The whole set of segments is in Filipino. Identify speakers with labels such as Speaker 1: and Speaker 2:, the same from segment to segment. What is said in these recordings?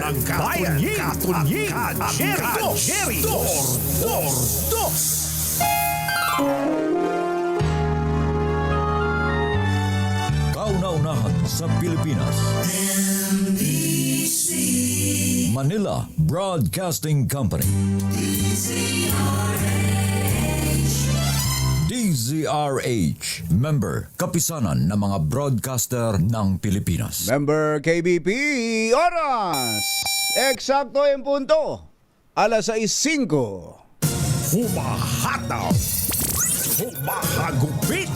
Speaker 1: Bayan, Katunying, Jerry, Dos.
Speaker 2: Kauna-unahan sa Pilipinas. Manila Broadcasting Company. DZRH. Member, kapisanan ng mga broadcaster ng Pilipinas.
Speaker 3: Member KBP, oras! Eksakto yung punto. Alas 6:05.
Speaker 1: Humahataw, humahagupit,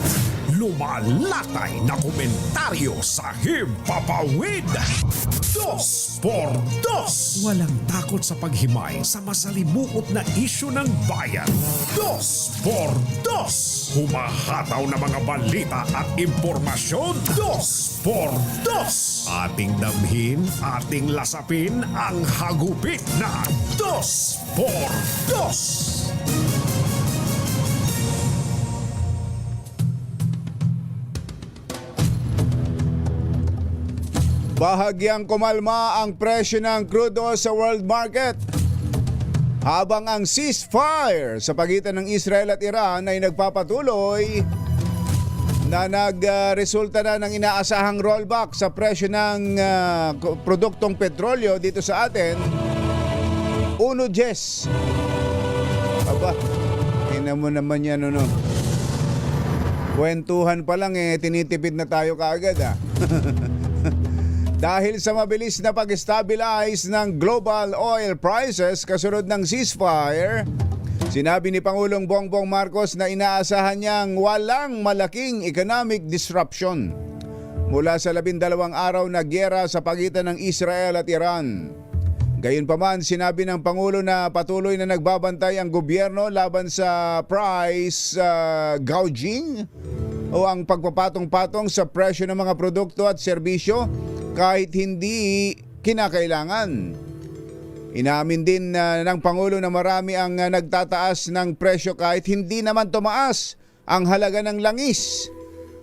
Speaker 1: lumalatay na komentaryo sa himpapawid. 2 por 2. Walang takot sa paghimay sa masalimuot na isyu ng bayan. 2 por 2. Humahataw na mga balita at impormasyon. 2 por 2. Ating damhin, ating lasapin ang hagupit na 2 por 2.
Speaker 3: Bahagyang kumalma ang presyo ng crude oil sa world market. Habang ang ceasefire sa pagitan ng Israel at Iran ay nagpapatuloy na nagresulta na ng inaasahang rollback sa presyo ng produktong petrolyo dito sa atin. 1.10. Aba, tingnan mo naman yan, ano. Kwentuhan pa lang tinitipid na tayo kaagad Dahil sa mabilis na pag-stabilize ng global oil prices kasunod ng ceasefire, sinabi ni Pangulong Bongbong Marcos na inaasahan niyang walang malaking economic disruption mula sa 12 araw na gyera sa pagitan ng Israel at Iran. Gayunpaman, sinabi ng Pangulo na patuloy na nagbabantay ang gobyerno laban sa price gouging o ang pagpapatong-patong sa presyo ng mga produkto at serbisyo kahit hindi kinakailangan. Inamin din ng Pangulo na marami ang nagtataas ng presyo kahit hindi naman tumaas ang halaga ng langis.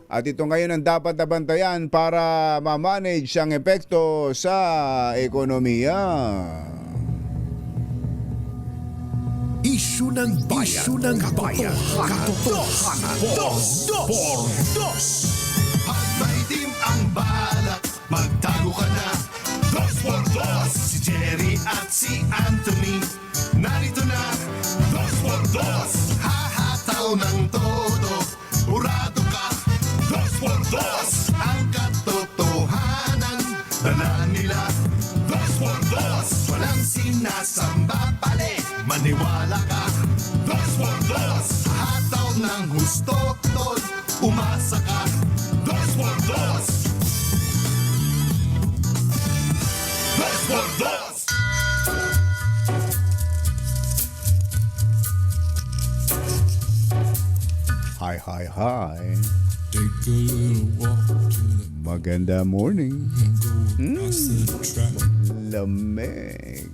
Speaker 3: At ito ngayon ang dapat nabantayan para ma-manage ang epekto sa ekonomiya.
Speaker 1: Isyu ng bayan, katotohanan, 2 por 2.
Speaker 4: Pag may team ang balak, magtago ka na. 2 por 2. Si Jerry at si Anthony, narito na. 2 por 2. Hahataw ng todo, urado ka. 2 por 2. Ang katotohanan, dala nila. 2 por 2. Walang sinasamba pali, maniwala ka. 2 por 2. Hataw ng husto, tol, umasa ka. 2 por 2. 2 por 2.
Speaker 3: Hi. Maganda morning. Lamig.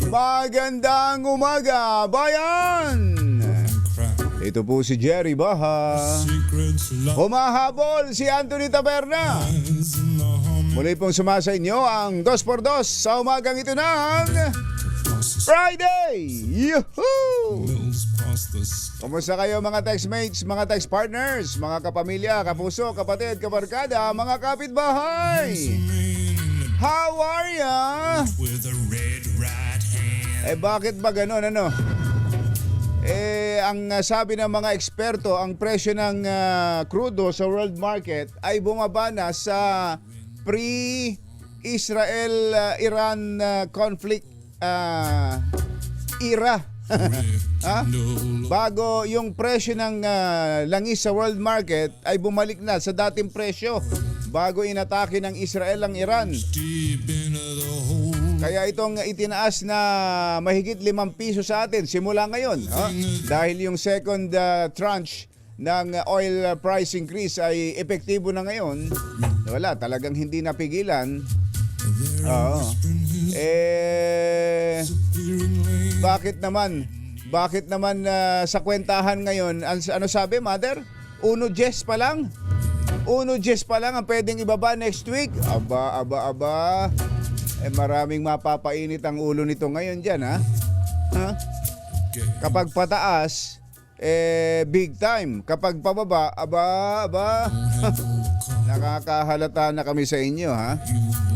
Speaker 3: Magandang umaga, bayan! Ito po si Jerry Baha. Humahabol si Anthony Taberna. Muli pong sumasa inyo ang 2x2 sa umagang ito ng Friday! Yuhuu! Kumusta kayo mga textmates, mga text partners, mga kapamilya, kapuso, kapatid, kabarkada, mga kapitbahay? How are ya? Bakit ba ganun, ano? Ang sabi ng mga eksperto, ang presyo ng crudo sa world market ay bumaba na sa pre-Israel-Iran conflict era. Bago yung presyo ng langis sa world market ay bumalik na sa dating presyo bago inatake ng Israel ang Iran. Kaya itong itinaas na mahigit 5 piso sa atin simula ngayon, dahil yung second tranche ng oil price increase ay epektibo na ngayon. Wala, talagang hindi napigilan. Bakit naman sa kwentahan ngayon, ano sabi, Mother? 1.10 pa lang? 1 pa lang ang pwedeng ibaba next week. Aba. Maraming mapapainit ang ulo nito ngayon dyan, ha? Ha? Kapag pataas, big time. Kapag pababa, aba. Nakakahalata na kami sa inyo, ha?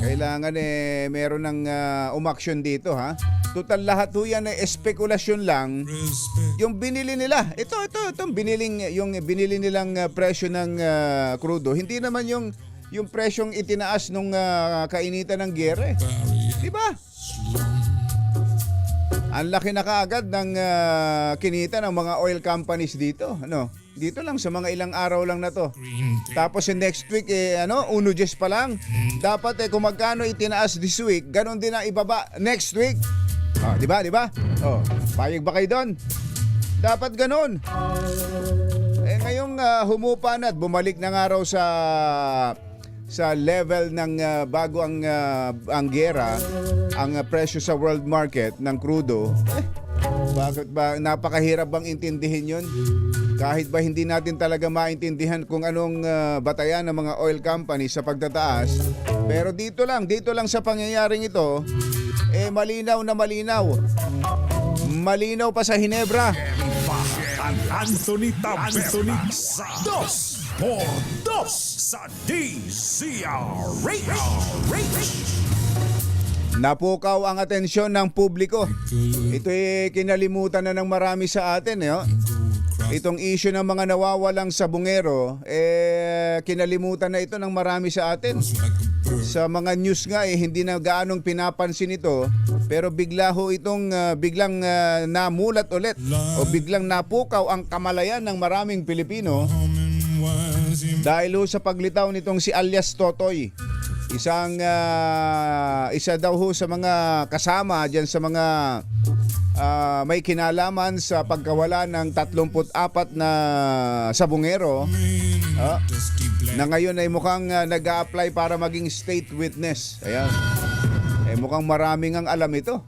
Speaker 3: Kailangan meron ng umaksyon dito, ha? Total lahat ho yan espekulasyon lang. Yung binili nila, itong binili nilang presyo ng krudo, hindi naman yung presyong itinaas nung kainitan ng giyera. Di ba? Ang laki na kaagad ng kinita ng mga oil companies dito. Dito lang sa mga ilang araw lang na to. Tapos next week 1 pa lang. Dapat kung magkano itinaas this week, ganon din ang ibaba next week. Di ba? Payag ba kayo doon? Dapat ganon. Ngayong humupa na at bumalik na nga raw sa level ng bago ang giyera, ang presyo sa world market ng crudo. Bakit ba napakahirap bang intindihin yun? Kahit ba hindi natin talaga maintindihan kung anong batayan ng mga oil companies sa pagtataas, pero dito lang sa pangyayaring ito, malinaw na malinaw. Malinaw pa sa Hinebra.
Speaker 1: Ang Anthony Taveras sa 2x2 sa DZRH.
Speaker 3: Napukaw ang atensyon ng publiko. Ito'y kinalimutan na ng marami sa atin. Itong issue ng mga nawawalang sabungero, kinalimutan na ito ng marami sa atin. Sa mga news nga hindi na gaanong pinapansin ito, pero biglang namulat ulit o biglang napukaw ang kamalayan ng maraming Pilipino dahil sa paglitaw nitong si alias Totoy. Isa daw sa mga kasama diyan sa mga may kinalaman sa pagkawala ng 34 na sabungero na ngayon ay mukhang nag-a-apply para maging state witness. Ayan. Mukhang maraming ang alam ito.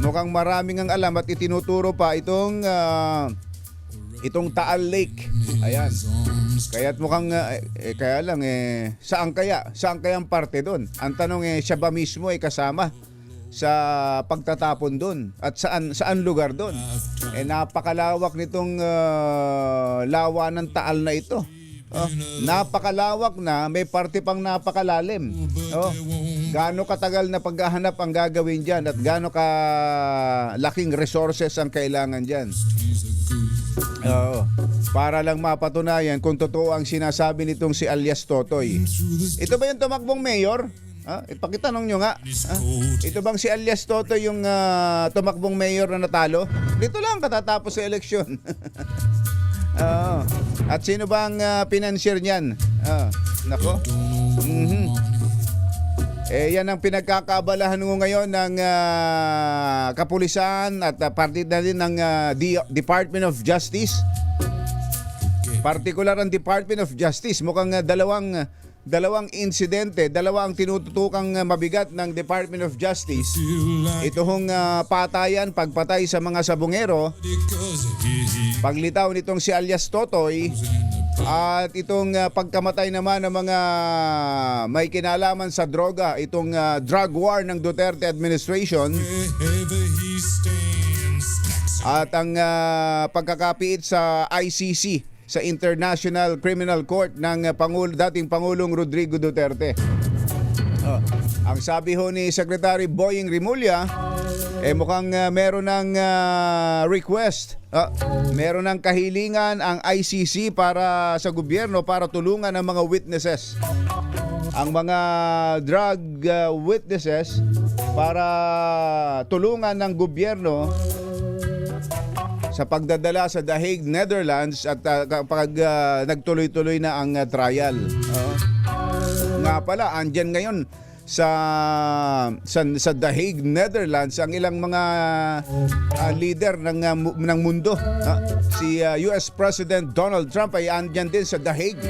Speaker 3: Mukhang maraming ang alam at itinuturo pa itong Taal Lake. Ayan. Kaya't mukhang kaya lang saan kayang parte doon? Ang tanong siya ba mismo ay kasama sa pagtatapon doon at saan lugar doon? Napakalawak nitong lawa ng Taal na ito. Napakalawak na, may parte pang napakalalim. Gaano katagal na paghahanap ang gagawin dyan at gaano laking resources ang kailangan dyan. Para lang mapatunayan kung totoo ang sinasabi nitong si alias Totoy. Ito ba yung tumakbong mayor? Ipakitanong nyo nga. Ito bang si alias Totoy yung tumakbong mayor na natalo? Dito lang katatapos sa eleksyon. At sino bang financier niyan? Nako. Yan ang pinagkakabalahan mo ngayon ng kapulisan at parte na din ng Department of Justice. Partikular ang Department of Justice. Mukhang dalawang insidente, dalawa ang tinututukang mabigat ng Department of Justice. Ito hong pagpatay sa mga sabungero, paglitaw nitong si alias Totoy, at itong pagkamatay naman ng mga may kinalaman sa droga, itong drug war ng Duterte administration, at ang pagkakapiit sa ICC, sa International Criminal Court ng dating Pangulong Rodrigo Duterte. Ang sabi ho ni Secretary Boying Rimulya, mukhang meron ng request, meron ng kahilingan ang ICC para sa gobyerno para tulungan ang mga witnesses. Ang mga drug witnesses para tulungan ng gobyerno sa pagdadala sa The Hague, Netherlands at kapag nagtuloy-tuloy na ang trial. Nga pala, andyan ngayon sa The Hague, Netherlands ang ilang mga leader ng mundo. Si US President Donald Trump ay andyan din sa The Hague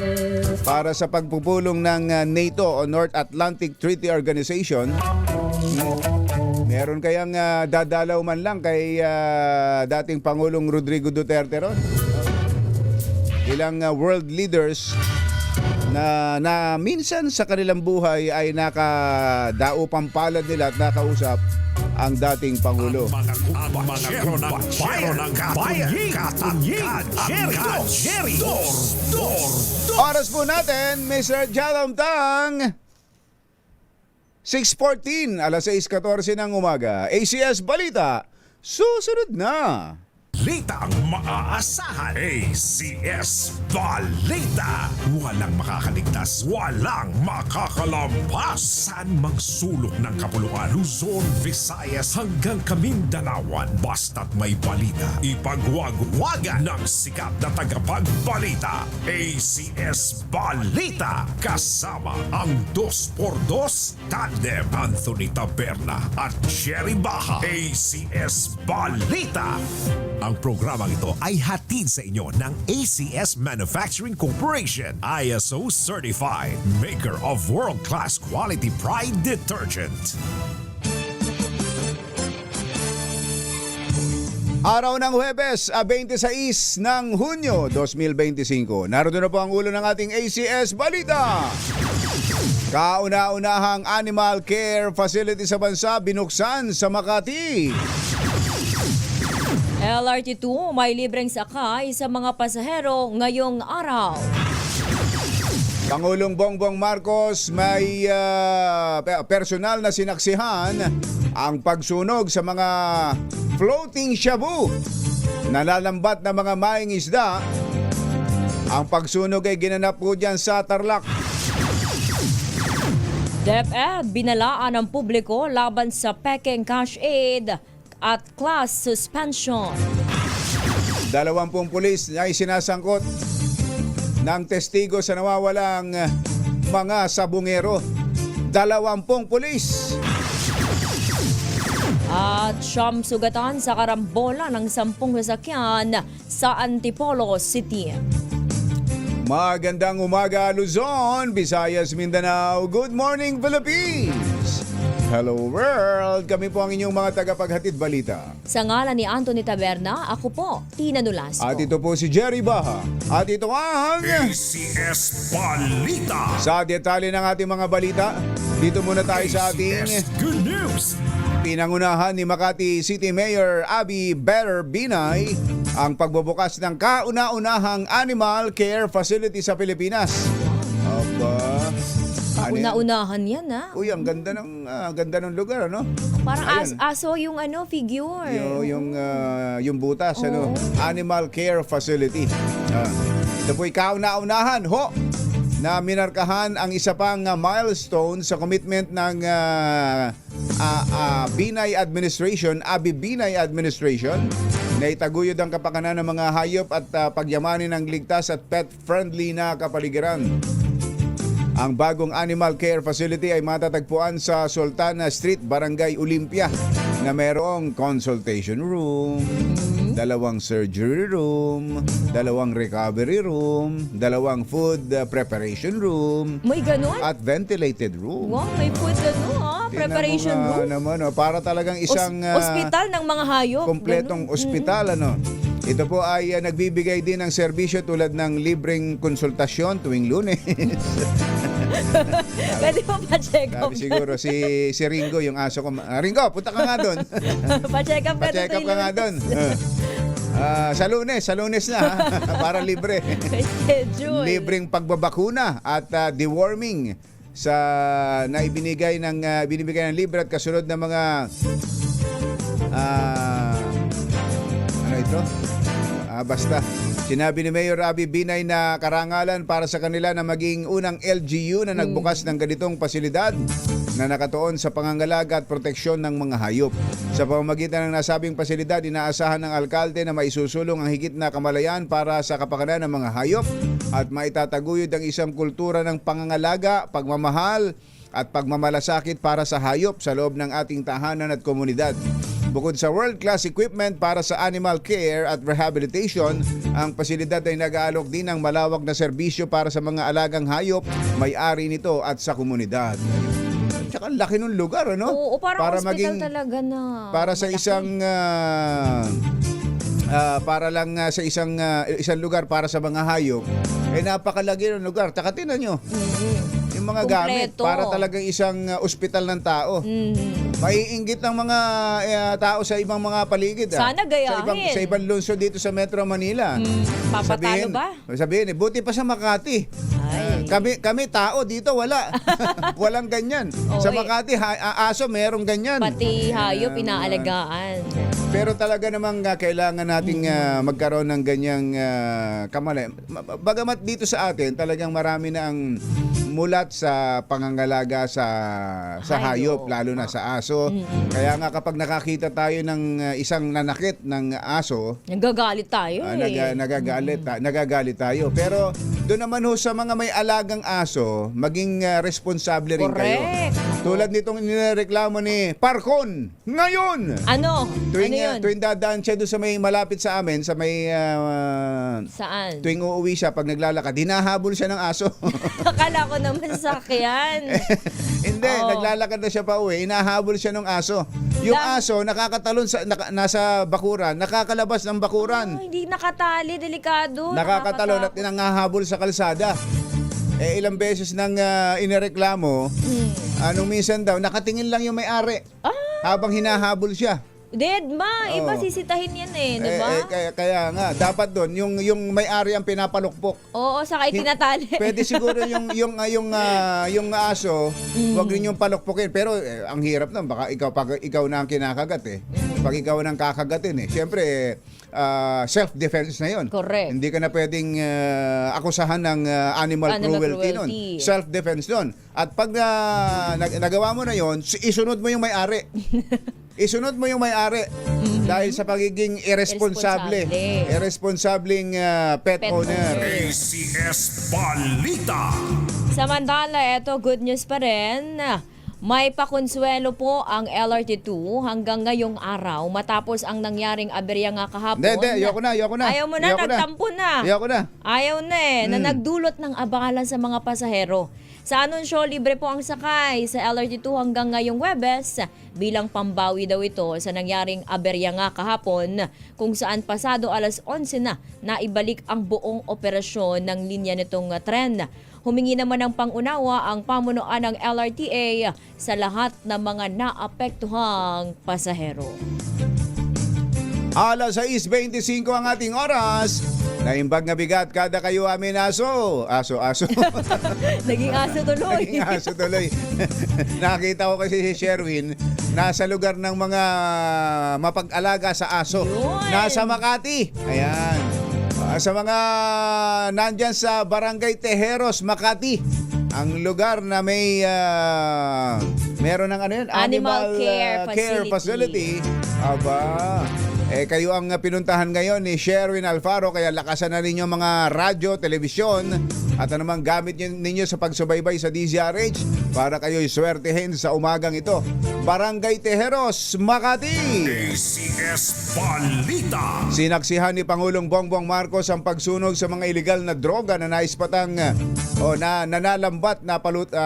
Speaker 3: para sa pagpupulong ng NATO o North Atlantic Treaty Organization. Meron kayang dadalaw man lang kay dating Pangulong Rodrigo Duterte ron? Ilang world leaders na minsan sa kanilang buhay ay nakadaupang palad nila at nakausap ang dating Pangulo.
Speaker 1: Mga kumpachero ng bayan, Katunying, Jerry,
Speaker 3: Oras po natin, Mr. Jalomtang. 6:14, alas 6:14 ng umaga. ACS Balita, susunod na.
Speaker 1: Balita ang maaasahan. ACS Balita. Walang makakaligtas, walang makakalampas. Saan mang sulok ng kapuluan, Luzon, Visayas hanggang Kamindanawan. Basta't may balita, ipagwagwagan ng sikat na tagapagbalita. ACS Balita. Kasama ang 2x2 tandem Anthony Taberna at Jerry Baja. ACS Balita. Ang programang ito ay hatid sa inyo ng ACS Manufacturing Corporation, ISO certified, maker of world-class quality Pride detergent.
Speaker 3: Araw ng Huwebes, 26 ng Hunyo 2025. Narito na po ang ulo ng ating ACS Balita. Kauna-unahang animal care facility sa bansa binuksan sa Makati.
Speaker 5: LRT2 may libreng sakay sa mga pasahero ngayong araw.
Speaker 3: Pangulong Bongbong Marcos may personal na sinaksihan ang pagsunog sa mga floating shabu. Nalalambat na mga maing isda. Ang pagsunog ay ginanap po dyan sa Tarlac.
Speaker 5: DepEd binalaan ng publiko laban sa peking cash aid at class suspension.
Speaker 3: 20 pulis ay sinasangkot ng testigo sa nawawalang mga sabungero. 20 pulis.
Speaker 5: At siyam sugatan sa karambola ng 10 sasakyan sa Antipolo City.
Speaker 3: Magandang umaga Luzon, Visayas, Mindanao. Good morning Philippines. Hello world! Kami po ang inyong mga tagapaghatid balita.
Speaker 5: Sa ngalan ni Anthony Taberna, ako po, Tina Nolasco.
Speaker 3: At ito po si Jerry Baha. At ito ang
Speaker 1: ACS Balita.
Speaker 3: sa detalye ng ating mga balita. Dito muna tayo sa ating
Speaker 1: ACS Good News.
Speaker 3: pinangunahan ni Makati City Mayor Abby Better Binay ang pagbubukas ng kauna-unahang animal care facility sa Pilipinas. Aba, ano yan?
Speaker 5: Una-unahan yan, ha?
Speaker 3: Uy, ang ganda ng lugar, ano?
Speaker 5: Parang
Speaker 3: Ayun.
Speaker 5: aso yung figure.
Speaker 3: Yung butas, ano?
Speaker 5: Oo.
Speaker 3: Animal Care Facility. Ito po'y kauna-unahan, na minarkahan ang isa pang milestone sa commitment ng Binay Administration, Abby Binay Administration, na itaguyod ang kapakanan ng mga hayop at pagyamanin ng ligtas at pet-friendly na kapaligiran. Ang bagong animal care facility ay matatagpuan sa Sultana Street, Barangay Olympia, na mayroong consultation room, 2 surgery room, 2 recovery room, 2 food preparation room,
Speaker 5: May ganun?
Speaker 3: at ventilated room.
Speaker 5: Wow, may food preparation
Speaker 3: Tingnan mo
Speaker 5: room.
Speaker 3: nga naman, para talagang isang
Speaker 5: Ospital ng mga hayop.
Speaker 3: kompletong
Speaker 5: Ganun.
Speaker 3: ospital, ano. Ito po ay nagbibigay din ng serbisyo tulad ng libreng konsultasyon tuwing Lunes.
Speaker 5: Pwede mo pa-check up.
Speaker 3: Sabi siguro si Ringo, yung aso ko. Ringo, punta ka nga doon.
Speaker 5: Pa-check up ka
Speaker 3: Pa-check up ka nga doon. Sa Lunes na, ha? Para libre.
Speaker 5: May schedule.
Speaker 3: Libreng pagbabakuna at deworming sa na binibigay ng libre at kasunod na mga ano ito? Basta sinabi ni Mayor Abby Binay na karangalan para sa kanila na maging unang LGU na nagbukas ng ganitong pasilidad na nakatuon sa pangangalaga at proteksyon ng mga hayop. Sa pamamagitan ng nasabing pasilidad, inaasahan ng alkalde na maisusulong ang higit na kamalayan para sa kapakanan ng mga hayop at maitataguyod ang isang kultura ng pangangalaga, pagmamahal at pagmamalasakit para sa hayop sa loob ng ating tahanan at komunidad. Bukod sa world-class equipment para sa animal care at rehabilitation, ang pasilidad ay nag-aalok din ng malawak na serbisyo para sa mga alagang hayop, may-ari nito at sa komunidad. Tsaka laki ng lugar, ano?
Speaker 5: Oo, parang hospital talaga na.
Speaker 3: Para sa
Speaker 5: malaki.
Speaker 3: isang para lang sa isang lugar para sa mga hayop, napakalagi ng lugar. Taka tinan nyo, yung mga gamit
Speaker 5: Kumpleto.
Speaker 3: para talagang isang ospital ng tao. Maiinggit ng mga tao sa ibang mga paligid.
Speaker 5: Sana gayahin.
Speaker 3: Sa ibang lungsod dito sa Metro Manila.
Speaker 5: Papatalo ba?
Speaker 3: Sabihin, buti pa sa Makati.
Speaker 5: Ay.
Speaker 3: Kami tao dito wala. Walang ganyan. Sa
Speaker 5: Oy.
Speaker 3: Makati aso merong ganyan.
Speaker 5: Pati hayop inaalagaan.
Speaker 3: Pero talaga namang kailangan nating magkaroon ng ganyang kamali. Bagamat dito sa atin talagang marami na ang mulat sa pangangalaga sa hayop, lalo na sa aso. Kaya nga kapag nakakita tayo ng isang nanakit ng aso,
Speaker 5: Nagagalit tayo
Speaker 3: nagagalit tayo. Pero doon naman ho sa mga may alagang aso, maging responsable rin kayo.
Speaker 5: Correct.
Speaker 3: Tulad nitong nireklamo ni Parcon ngayon.
Speaker 5: Ano?
Speaker 3: Tuwing,
Speaker 5: ano yun?
Speaker 3: tuwing dadaan siya doon sa may malapit sa amin, sa may
Speaker 5: Saan?
Speaker 3: tuwing uuwi siya pag naglalakad, hinahabol siya ng aso.
Speaker 5: Akala ko naman sakyan.
Speaker 3: Hindi,
Speaker 5: Oo.
Speaker 3: naglalakad na siya pa uwi, hinahabol siya ng aso. Yung aso nakakatalon nasa bakuran, nakakalabas ng bakuran.
Speaker 5: Hindi nakatali, delikado.
Speaker 3: Nakakatalon at
Speaker 5: Nakakatakot.
Speaker 3: nangahabol sa kalsada. Ilang beses nang inireklamo, anong minsan daw, nakatingin lang yung may-ari habang hinahabol siya.
Speaker 5: Dead ma, iba
Speaker 3: Oo.
Speaker 5: sisitahin yan di ba?
Speaker 3: Kaya nga, dapat doon, yung may-ari ang pinapalukpok.
Speaker 5: Oo, saka itinatali.
Speaker 3: Pwede siguro yung aso, wag rin yung palukpukin. Pero ang hirap nun, baka ikaw na ang kinakagat Pag ikaw nang kakagatin Siyempre, self-defense na yun.
Speaker 5: Correct.
Speaker 3: Hindi ka na pwedeng akusahan ng animal cruelty nun. Self-defense nun. At pag nagawa mo na yun, isunod mo yung may-ari. Isunod mo yung may-ari dahil sa pagiging irresponsableng pet owner.
Speaker 1: ACS Balita.
Speaker 5: Samantala, eto good news pa rin. May pakonsuelo po ang LRT2 hanggang ngayong araw matapos ang nangyaring aberya nga kahapon.
Speaker 3: Hindi, ayoko na.
Speaker 5: Ayaw mo na, nagtampo na.
Speaker 3: Ayoko na.
Speaker 5: Ayaw na na nagdulot ng abala sa mga pasahero. Sa anunsyo, libre po ang sakay sa LRT2 hanggang ngayong Webes bilang pambawi daw ito sa nangyaring aberya nga kahapon kung saan pasado alas 11 na naibalik ang buong operasyon ng linya nitong tren. Humingi naman ng pangunawa ang pamunuan ng LRTA sa lahat ng mga naapektuhang pasahero.
Speaker 3: Alas 6:25 ang ating oras. Naimbag na bigat kada kayo amin aso. Aso.
Speaker 5: Naging aso tuloy.
Speaker 3: Naging aso tuloy. Nakita ko kasi si Sherwin nasa lugar ng mga mapag-alaga sa aso.
Speaker 5: Yun.
Speaker 3: Nasa Makati. Ayan. Sa mga nandyan sa Barangay Tejeros, Makati. Ang lugar na may meron ng ano yun?
Speaker 5: Animal care
Speaker 3: facility. Aba. Kayo ang pinuntahan ngayon ni Sherwin Alfaro, kaya lakasan na ninyo mga radyo, telebisyon at anumang gamit ninyo sa pagsubaybay sa DZRH para kayo'y swertehin sa umagang ito. Barangay Tejeros, Makati.
Speaker 1: ACS Balita.
Speaker 3: Sinaksihan ni Pangulong Bongbong Marcos ang pagsunog sa mga ilegal na droga na naispatang na nanalambat na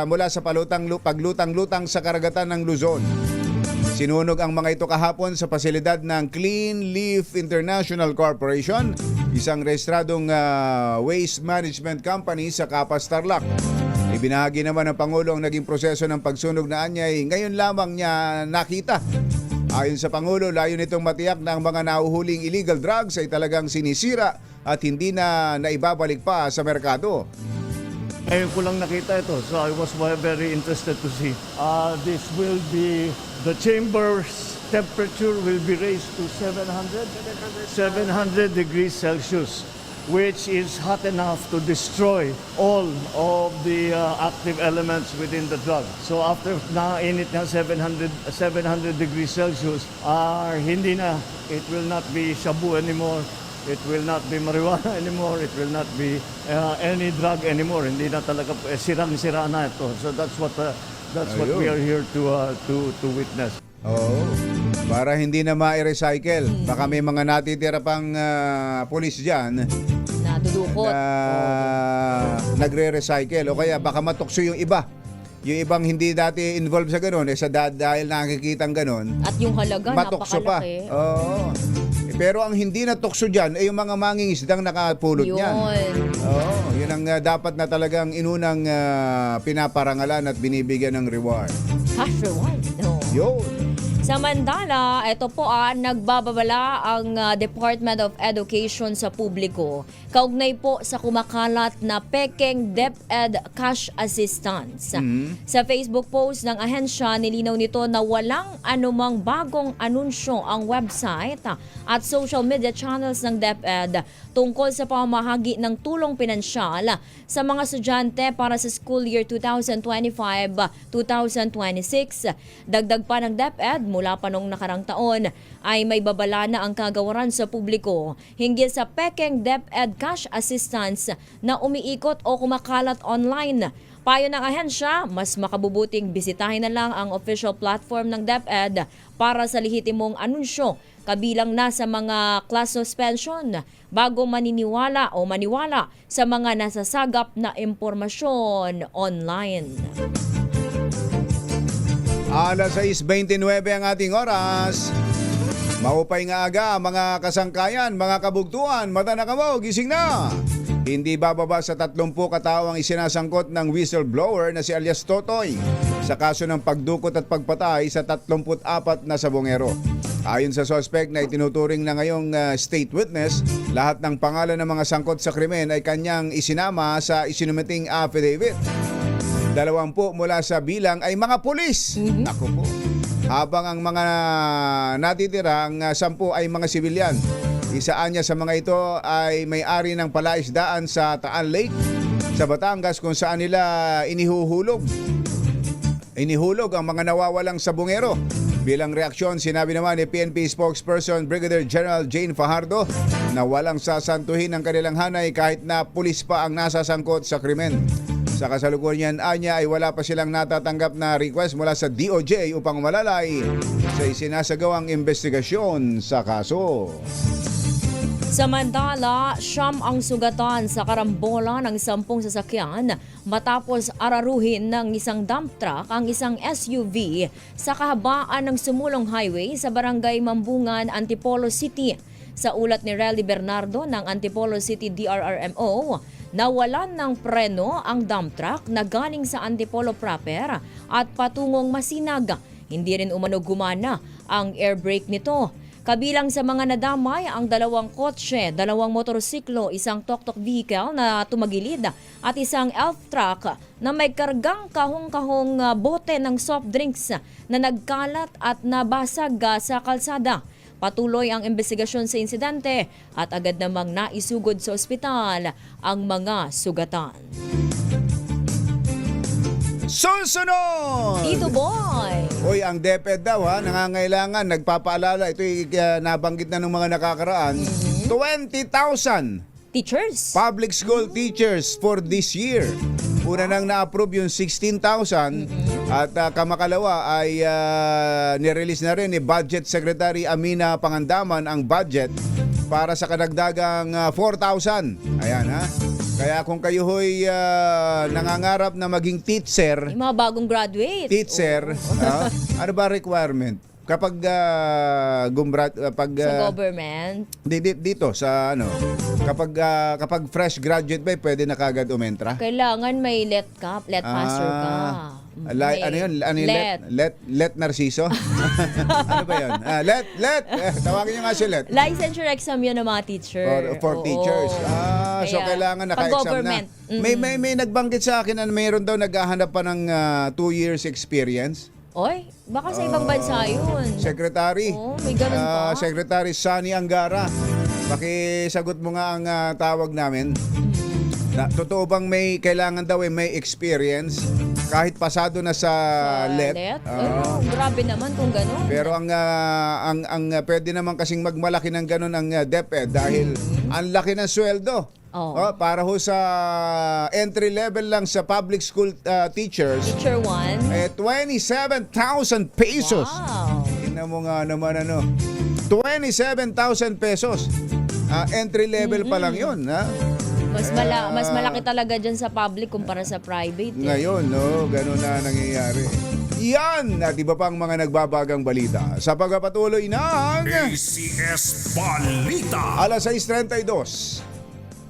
Speaker 3: mula sa paglutang-lutang sa karagatan ng Luzon. Sinunog ang mga ito kahapon sa pasilidad ng Clean Leaf International Corporation, isang rehistradong waste management company sa Capas, Tarlac. Ibinahagi naman ng Pangulo ang naging proseso ng pagsunog na anyay ngayon lamang niya nakita. Ayon sa Pangulo, layo nitong matiyak na ang mga nahuhuling illegal drugs ay talagang sinisira at hindi na naibabalik pa sa merkado.
Speaker 6: Ngayon ko lang nakita ito, so I was very interested to see. This will be, the chamber's temperature will be raised to 700 degrees Celsius, which is hot enough to destroy all of the active elements within the drug. So after na-init na 700 degrees Celsius, hindi na, it will not be shabu anymore. It will not be marijuana anymore. It will not be any drug anymore. Hindi na talaga sirang-sira na ito. So that's what we are here to witness.
Speaker 3: Oo. Para hindi na ma-recycle. Baka may mga natitira pang pulis dyan
Speaker 5: Nadudukot.
Speaker 3: na nagre-recycle. O kaya baka matukso yung iba. Yung ibang hindi dati involved sa ganun, dahil nakikitang ganun,
Speaker 5: At yung halaga,
Speaker 3: matukso pa.
Speaker 5: napakalaki.
Speaker 3: Oo. Pero ang hindi natukso dyan ay yung mga mangingisdang nakapulot niyan.
Speaker 5: Yun.
Speaker 3: Oo, yun ang dapat na talagang inunang pinaparangalan at binibigyan ng reward.
Speaker 5: Cash reward. No.
Speaker 3: Yun.
Speaker 5: Samantala, ito po nagbababala ang Department of Education sa publiko kaugnay po sa kumakalat na pekeng DepEd cash assistance. Sa Facebook post ng ahensya, nilinaw nito na walang anumang bagong anunsyo ang website at social media channels ng DepEd tungkol sa pamamahagi ng tulong pinansyal sa mga estudyante para sa school year 2025-2026. Dagdag pa ng DepEd, mula pa noong nakarang taon ay may babala na ang kagawaran sa publiko hinggil sa pekeng DepEd cash assistance na umiikot o kumakalat online. Payo ng ahensya, mas makabubuting bisitahin na lang ang official platform ng DepEd para sa lehitimong anunsyo kabilang na sa mga class suspension bago maniniwala o maniwala sa mga nasasagap na impormasyon online.
Speaker 3: Alas 6:29 ang ating oras. Maupay nga aga mga kasangkayan, mga kabugtuan, mata na kamo, gising na! Hindi bababa sa 30 katao ang isinasangkot ng whistleblower na si alias Totoy sa kaso ng pagdukot at pagpatay sa 34 na sabongero. Ayon sa suspect na itinuturing na ngayong state witness, lahat ng pangalan ng mga sangkot sa krimen ay kanyang isinama sa isinumiting affidavit. 20 mula sa bilang ay mga pulis. Naku po. Habang ang mga natitirang 10 ay mga sibilyan. Isaan niya sa mga ito ay may-ari ng palaisdaan sa Taal Lake sa Batangas kung saan nila inihulog ang mga nawawalang sabongero. Bilang reaksyon, sinabi naman ni PNP spokesperson Brigadier General Jane Fajardo na walang sasantuhin ang kanilang hanay kahit na pulis pa ang nasasangkot sa krimen. Sa kasalukuyan anya ay wala pa silang natatanggap na request mula sa DOJ upang malalay sa isinasagawang investigasyon sa kaso.
Speaker 5: Samantala, siyam ang sugatan sa karambola ng 10 sasakyan matapos araruhin ng isang dump truck ang isang SUV sa kahabaan ng Sumulong Highway sa Barangay Mambungan, Antipolo City. Sa ulat ni Relly Bernardo ng Antipolo City DRRMO, nawalan ng preno ang dump truck na galing sa Antipolo proper at patungong Masinaga. Hindi rin umano gumana ang air brake nito. Kabilang sa mga nadamay ang 2 kotse, 2 motorsiklo, isang tok-tok vehicle na tumagilid at isang elf truck na may kargang kahong-kahong bote ng soft drinks na nagkalat at nabasag sa kalsada. Patuloy ang investigasyon sa insidente at agad namang naisugod sa ospital ang mga sugatan.
Speaker 3: Susunod!
Speaker 5: Tito Boy!
Speaker 3: Uy, ang DepEd daw nangangailangan, nagpapaalala, ito nabanggit na ng mga nakakaraan, 20,000
Speaker 5: Teachers?
Speaker 3: public school teachers for this year. Una nang na-approve yung 16,000 at kamakalawa ay nirelease na rin ni Budget Secretary Amina Pangandaman ang budget para sa kadagdagang 4,000. Ayan ha. Kaya kung kayo ho'y nangangarap na maging teacher,
Speaker 5: Yung mga bagong graduate.
Speaker 3: ano ba requirement? Kapag
Speaker 5: Sa government.
Speaker 3: dito sa kapag fresh graduate ba pwede na kagad umentra?
Speaker 5: Kailangan may let passer ka.
Speaker 3: Ano yun? Let Narciso? Ano ba yun? Tawagin nyo nga si Let.
Speaker 5: Licensure exam yun ng mga teacher.
Speaker 3: For
Speaker 5: Oo.
Speaker 3: teachers. So
Speaker 5: Kaya,
Speaker 3: kailangan
Speaker 5: pag
Speaker 3: naka-exam na.
Speaker 5: government.
Speaker 3: May nagbanggit sa akin na mayroon daw naghahanap pa ng 2 years experience.
Speaker 5: Oy, baka sa ibang bansa yun.
Speaker 3: Secretary.
Speaker 5: May ganun pa.
Speaker 3: Secretary Sunny Angara. Pakisagot mo nga ang tawag namin. Totoo bang may kailangan daw may experience kahit pasado na sa let?
Speaker 5: Grabe naman kung gano'n.
Speaker 3: Pero ang pwede naman kasing magmalaki ng ganun ang DepEd dahil ang laki ng sweldo. Para ho sa entry level lang sa public school teachers.
Speaker 5: Teacher 1.
Speaker 3: 27,000 pesos.
Speaker 5: Wow.
Speaker 3: Tingnan mo nga naman 27,000 pesos. Entry level pa lang yun.
Speaker 5: Mas malaki talaga dyan sa public kumpara sa private.
Speaker 3: Ngayon, ganun na nangyayari. Yan at iba pang mga nagbabagang balita sa pagpapatuloy ng
Speaker 1: ACS Balita.
Speaker 3: alas 6:32.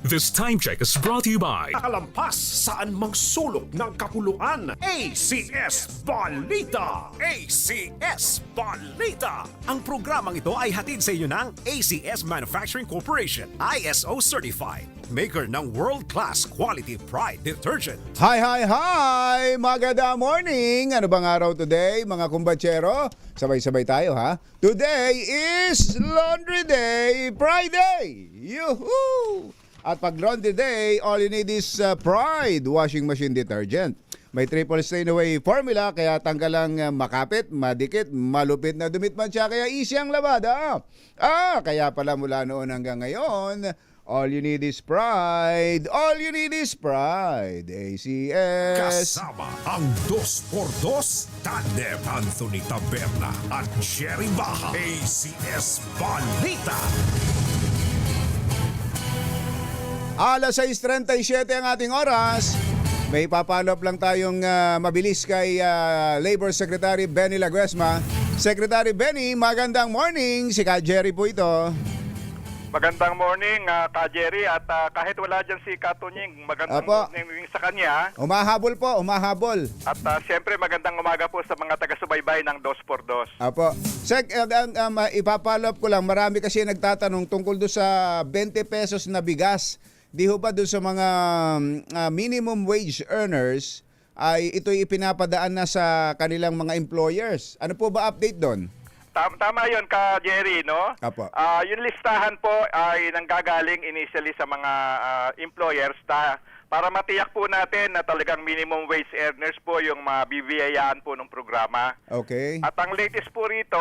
Speaker 7: This time check is brought to you by
Speaker 1: Nakalampas saan mang sulok ng kapuluan. ACS Balita. ACS Balita. Ang programang ito ay hatid sa inyo ng ACS Manufacturing Corporation. ISO certified. Maker ng world-class quality Pride detergent.
Speaker 3: Hi! Maganda morning! Ano bang araw today, mga kumbatsero? Sabay-sabay tayo, ha? Today is Laundry Day Friday! Yuhuu! At pag Laundry Day, all you need is Pride Washing Machine Detergent. May triple stain away formula, kaya tanggalang makapit, madikit, malupit na dumit man siya, kaya easy ang labada. Kaya pala mula noon hanggang ngayon, all you need is Pride. All you need is Pride. ACS.
Speaker 1: Kasama ang 2x2 Tandem Anthony Taberna at Jerry Baja. ACS Balita.
Speaker 3: Alas 6:37 ang ating oras. May papalop lang tayong mabilis kay Labor Secretary Benny Laguesma. Secretary Benny, magandang morning. Si Ka Jerry po ito.
Speaker 8: Magandang morning, Ka Jerry, at kahit wala dyan si Katunying, magandang
Speaker 3: Apo.
Speaker 8: morning sa kanya.
Speaker 3: Umahabol po, umahabol.
Speaker 8: At siyempre magandang umaga po sa mga taga-subaybay ng 2x2.
Speaker 3: Apo. Sek, ipapalop ko lang, marami kasi nagtatanong tungkol do sa 20 pesos na bigas. Di ho ba doon sa mga minimum wage earners ay ito'y ipinapadaan na sa kanilang mga employers? Ano po ba update doon?
Speaker 8: Tama yun, Ka Jerry, no?
Speaker 3: Apo.
Speaker 8: Yung listahan po ay nanggagaling initially sa mga employers para matiyak po natin na talagang minimum wage earners po yung mabibiyayaan po ng programa.
Speaker 3: Okay.
Speaker 8: At ang latest po rito,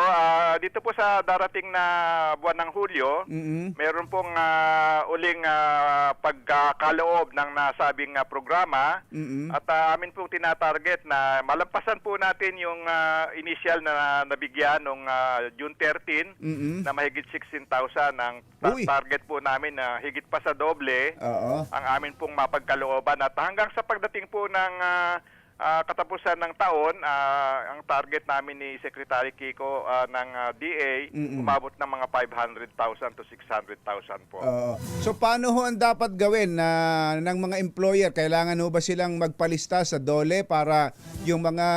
Speaker 8: dito po sa darating na buwan ng Hulyo, meron pong uling pagkakaloob ng nasabing programa. At amin pong tinatarget na malampasan po natin yung initial na nabigyan noong June 13 na mahigit 16,000. Ang
Speaker 3: Uy.
Speaker 8: target po namin na higit pa sa doble
Speaker 3: Oo.
Speaker 8: ang amin pong mapagkalooban. At hanggang sa pagdating po ng katapusan ng taon, ang target namin ni Secretary Kiko ng DA, umabot ng mga 500,000 to 600,000 po.
Speaker 3: So paano ho ang dapat gawin ng mga employer? Kailangan ho ba silang magpalista sa DOLE para yung mga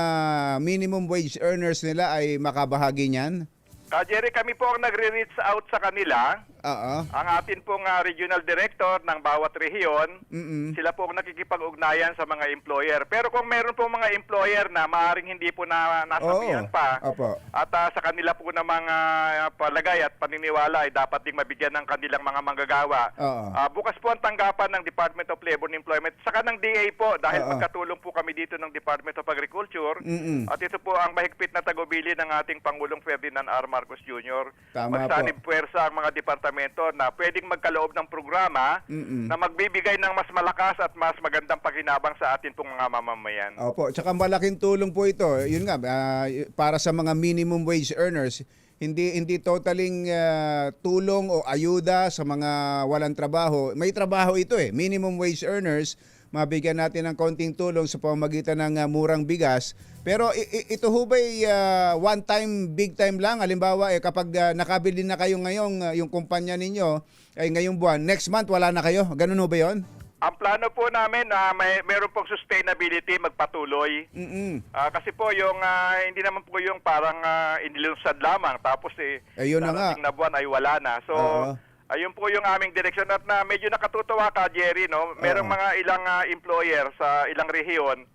Speaker 3: minimum wage earners nila ay makabahagi niyan?
Speaker 8: Jerry, kami po ang nagre-reach out sa kanila.
Speaker 3: Oo.
Speaker 8: Ang atin pong regional director ng bawat rehiyon, sila po ang nakikipag-ugnayan sa mga employer. Pero kung meron po mga employer na maaaring hindi po nasabihan pa,
Speaker 3: Opo.
Speaker 8: at sa kanila po na mga palagay at paniniwala ay dapat ding mabigyan ng kanilang mga manggagawa.
Speaker 3: Oo.
Speaker 8: Bukas po ang tanggapan ng Department of Labor and Employment, saka ng DA po, dahil
Speaker 3: Oo.
Speaker 8: magkatulong po kami dito ng Department of Agriculture. At ito po ang mahigpit na tagubili ng ating Pangulong Ferdinand R. Marcos Jr.
Speaker 3: Tama
Speaker 8: Magsanib
Speaker 3: po.
Speaker 8: puwersa ang mga departamento na pwedeng magkaloob ng programa na magbibigay ng mas malakas at mas magandang pakinabang sa atin pong mga mamamayan.
Speaker 3: Opo, tsaka malaking tulong po ito. Yun nga, para sa mga minimum wage earners, hindi totaling tulong o ayuda sa mga walang trabaho. May trabaho ito minimum wage earners, mabigyan natin ng konting tulong sa pamamagitan ng murang bigas. Pero ito ho ba'y one time, big time lang? Halimbawa, kapag nakabili na kayo ngayong yung kumpanya ninyo, ay ngayong buwan, next month wala na kayo? Ganun ho ba yun?
Speaker 8: Ang plano po namin na meron pong sustainability magpatuloy. Kasi po yung hindi naman po yung parang inilunsad lamang tapos
Speaker 3: Ayun na nga.
Speaker 8: darating na buwan ay wala na. So
Speaker 3: Oo.
Speaker 8: ayun po yung aming direksyon at na medyo nakatutuwa, Ka Jerry, no? Merong mga ilang employer sa ilang rehiyon.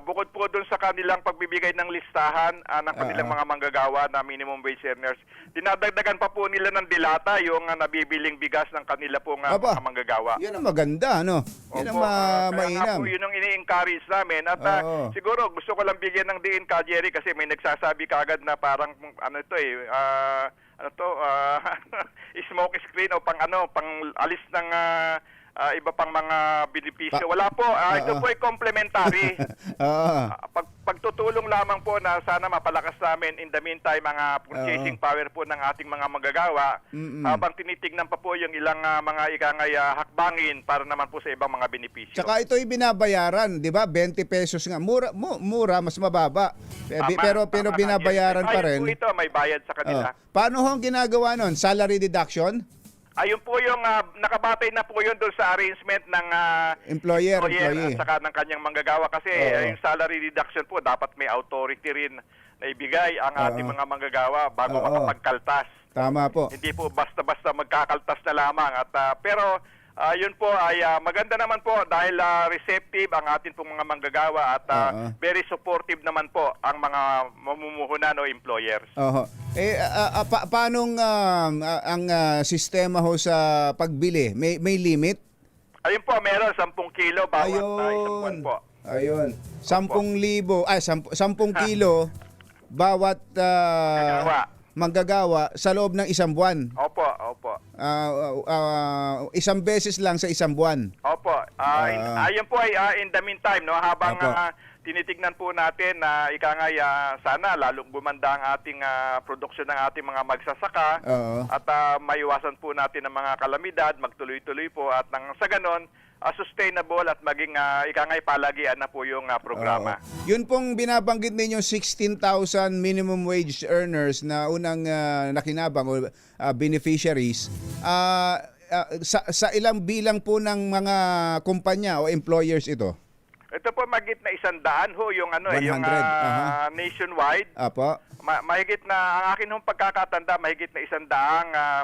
Speaker 8: Bukod po doon sa kanilang pagbibigay ng listahan ng kanilang mga manggagawa na minimum wage earners, dinadagdagan pa po nila ng dilata yung nabibiling bigas ng kanila pong
Speaker 3: Aba,
Speaker 8: mga manggagawa.
Speaker 3: Yan ang maganda, no? Yan ang
Speaker 8: Opo, kaya
Speaker 3: mainam.
Speaker 8: nga po yun ang ini-encourage namin. At
Speaker 3: Oo.
Speaker 8: siguro gusto ko lang bigyan ng diin, Ka Jerry, kasi may nagsasabi kagad na parang smoke screen o pang alis ng iba pang mga benepisyo. Wala po. Ito po ay complementary. Pagtutulong lamang po na sana mapalakas namin in the meantime mga purchasing power po ng ating mga manggagawa habang tinitignan pa po yung ilang mga ikangay hakbangin para naman po sa ibang mga benepisyo.
Speaker 3: Tsaka ito'y binabayaran, di ba? 20 pesos nga. Mura, mas mababa. Pero binabayaran pa rin.
Speaker 8: Ayun po ito, may bayad sa kanila.
Speaker 3: Paano hong ginagawa nun? Salary deduction?
Speaker 8: Ayun po yung nakabatay na po yun doon sa arrangement ng
Speaker 3: Employer.
Speaker 8: at saka ng kanyang manggagawa kasi yung salary deduction po dapat may authority rin na ibigay ang ating mga manggagawa bago makapagkaltas.
Speaker 3: Tama po.
Speaker 8: Hindi po basta-basta magkakaltas na lamang pero yun po ay maganda naman po dahil receptive ang ating pong mga manggagawa at very supportive naman po ang mga mamumuhunan o employers.
Speaker 3: Paanong ang sistema ho sa pagbili? May limit?
Speaker 8: Ayun po, meron 10 kilo bawat isang buwan po.
Speaker 3: Ayun. 10,000, 10 kilo bawat manggagawa sa loob ng isang buwan.
Speaker 8: Opo.
Speaker 3: Isang beses lang sa isang buwan.
Speaker 8: Opo. Ayun po ay in the meantime, no, habang tinitignan po natin na sana lalong gumanda ang ating produksyon ng ating mga magsasaka at maiwasan po natin ang mga kalamidad, magtuloy-tuloy po at nang sa ganon sustainable at maging palagian na po yung programa.
Speaker 3: Yun pong binabanggit ninyo 16,000 minimum wage earners na unang nakinabang o beneficiaries. Sa ilang bilang po ng mga kumpanya o employers ito?
Speaker 8: Ito po mahigit na 100 ho yung
Speaker 3: 100,
Speaker 8: yung nationwide.
Speaker 3: Apo.
Speaker 8: Mahigit na ang akin hong pagkakatanda mahigit na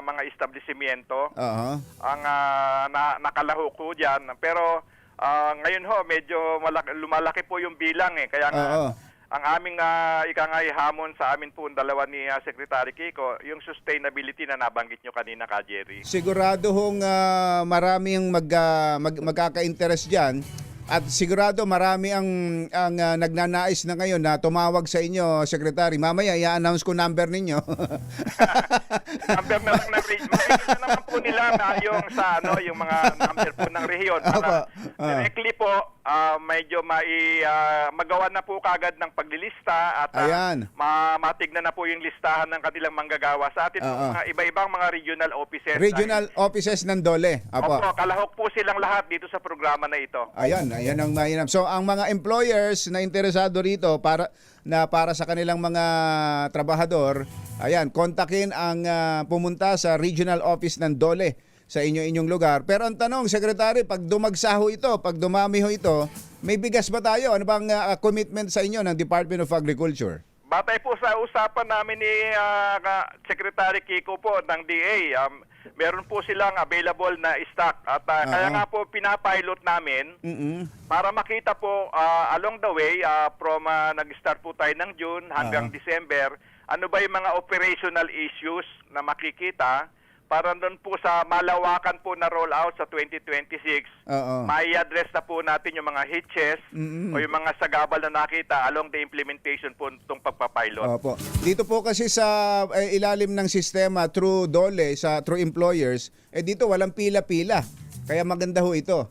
Speaker 8: 100 mga establishmento. Ang nakalaho ko diyan pero ngayon ho medyo lumalaki po yung bilang kaya ang aming hamon sa amin po dalawa ni Secretary Kiko, yung sustainability na nabanggit nyo kanina ka Jerry.
Speaker 3: Sigurado hong maraming magkaka-interest diyan. At sigurado marami ang nagnanais na ngayon na tumawag sa inyo, Secretary. Mamaya i-announce ko number ninyo.
Speaker 8: Number na lang makikita naman po nila na yung yung mga number po ng rehiyon para directly po medyo magawa na po kagad ng paglilista at matignan na po yung listahan ng kanilang manggagawa sa atin mga iba-ibang mga regional offices.
Speaker 3: Regional offices ng DOLE.
Speaker 8: Opo, kalahok po silang lahat dito sa programa na ito.
Speaker 3: Ayan ang mainam. So ang mga employers na interesado rito para sa kanilang mga trabahador, kontakin ang pumunta sa regional office ng DOLE sa inyong lugar. Pero ang tanong, Secretary, pag dumagsaho ito, pag dumami ho ito, may bigas ba tayo? Ano bang commitment sa inyo ng Department of Agriculture?
Speaker 8: Batay po sa usapan namin ni Secretary Kiko po ng DA, meron po silang available na stock at kaya nga po pinapilot namin para makita po along the way from nag-start po tayo ng June hanggang December, ano ba yung mga operational issues na makikita para doon po sa malawakan po na rollout sa 2026, may address na po natin yung mga hitches o yung mga sagabal na nakita along the implementation po itong pagpapilot.
Speaker 3: Opo. Dito po kasi sa ilalim ng sistema through DOLE, through employers, dito walang pila-pila. Kaya maganda ho ito.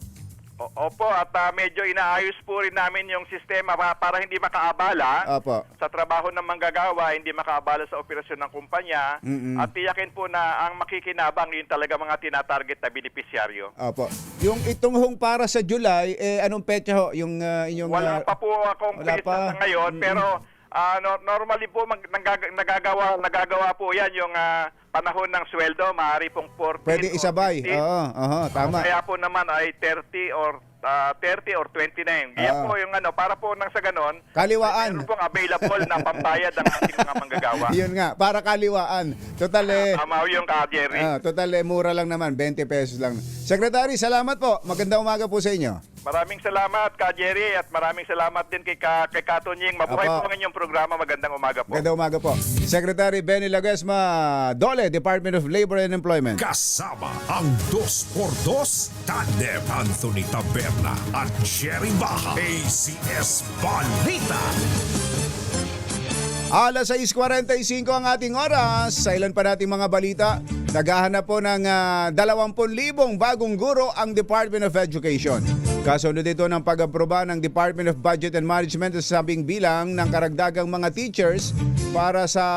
Speaker 8: Opo, at medyo inaayos po rin namin yung sistema para hindi makaabala sa trabaho ng manggagawa, hindi makaabala sa operasyon ng kumpanya, at tiyakin po na ang makikinabang yun talaga mga tinatarget na beneficiaryo.
Speaker 3: Opo. Yung itong hong para sa July, anong petsa ho? Yung inyong...
Speaker 8: Wala pa po akong pista sa ngayon, pero normally po nagagawa po yan yung panahon ng sweldo, maaari pong 14
Speaker 3: pwede isabay. Tama.
Speaker 8: Kaya po naman ay 30 or 29. Yan po yung para po nang sa ganon,
Speaker 3: kaliwaan.
Speaker 8: Meron pong available na pambayad ang ating mga manggagawa.
Speaker 3: Yun nga, para kaliwaan. Total
Speaker 8: tama yung Jerry.
Speaker 3: Total mura lang naman, 20 pesos lang. Secretary, salamat po. Magandang umaga po sa inyo.
Speaker 8: Maraming salamat ka Jerry at maraming salamat din kay Katunying. Mabuhay po ang inyong programa. Magandang umaga po.
Speaker 3: Magandang umaga po. Secretary Benny Laguesma, DOLE, Department of Labor and Employment.
Speaker 1: Kasama ang 2x2 Tandem Anthony Taberna at Jerry Baja. ACS Balita.
Speaker 3: Alas 6:45 ang ating oras. Sa ilan pa nating mga balita, naghahanap po ng 20,000 bagong guro ang Department of Education. Kasunod ito ng pag-aproba ng Department of Budget and Management sa sabing bilang ng karagdagang mga teachers para sa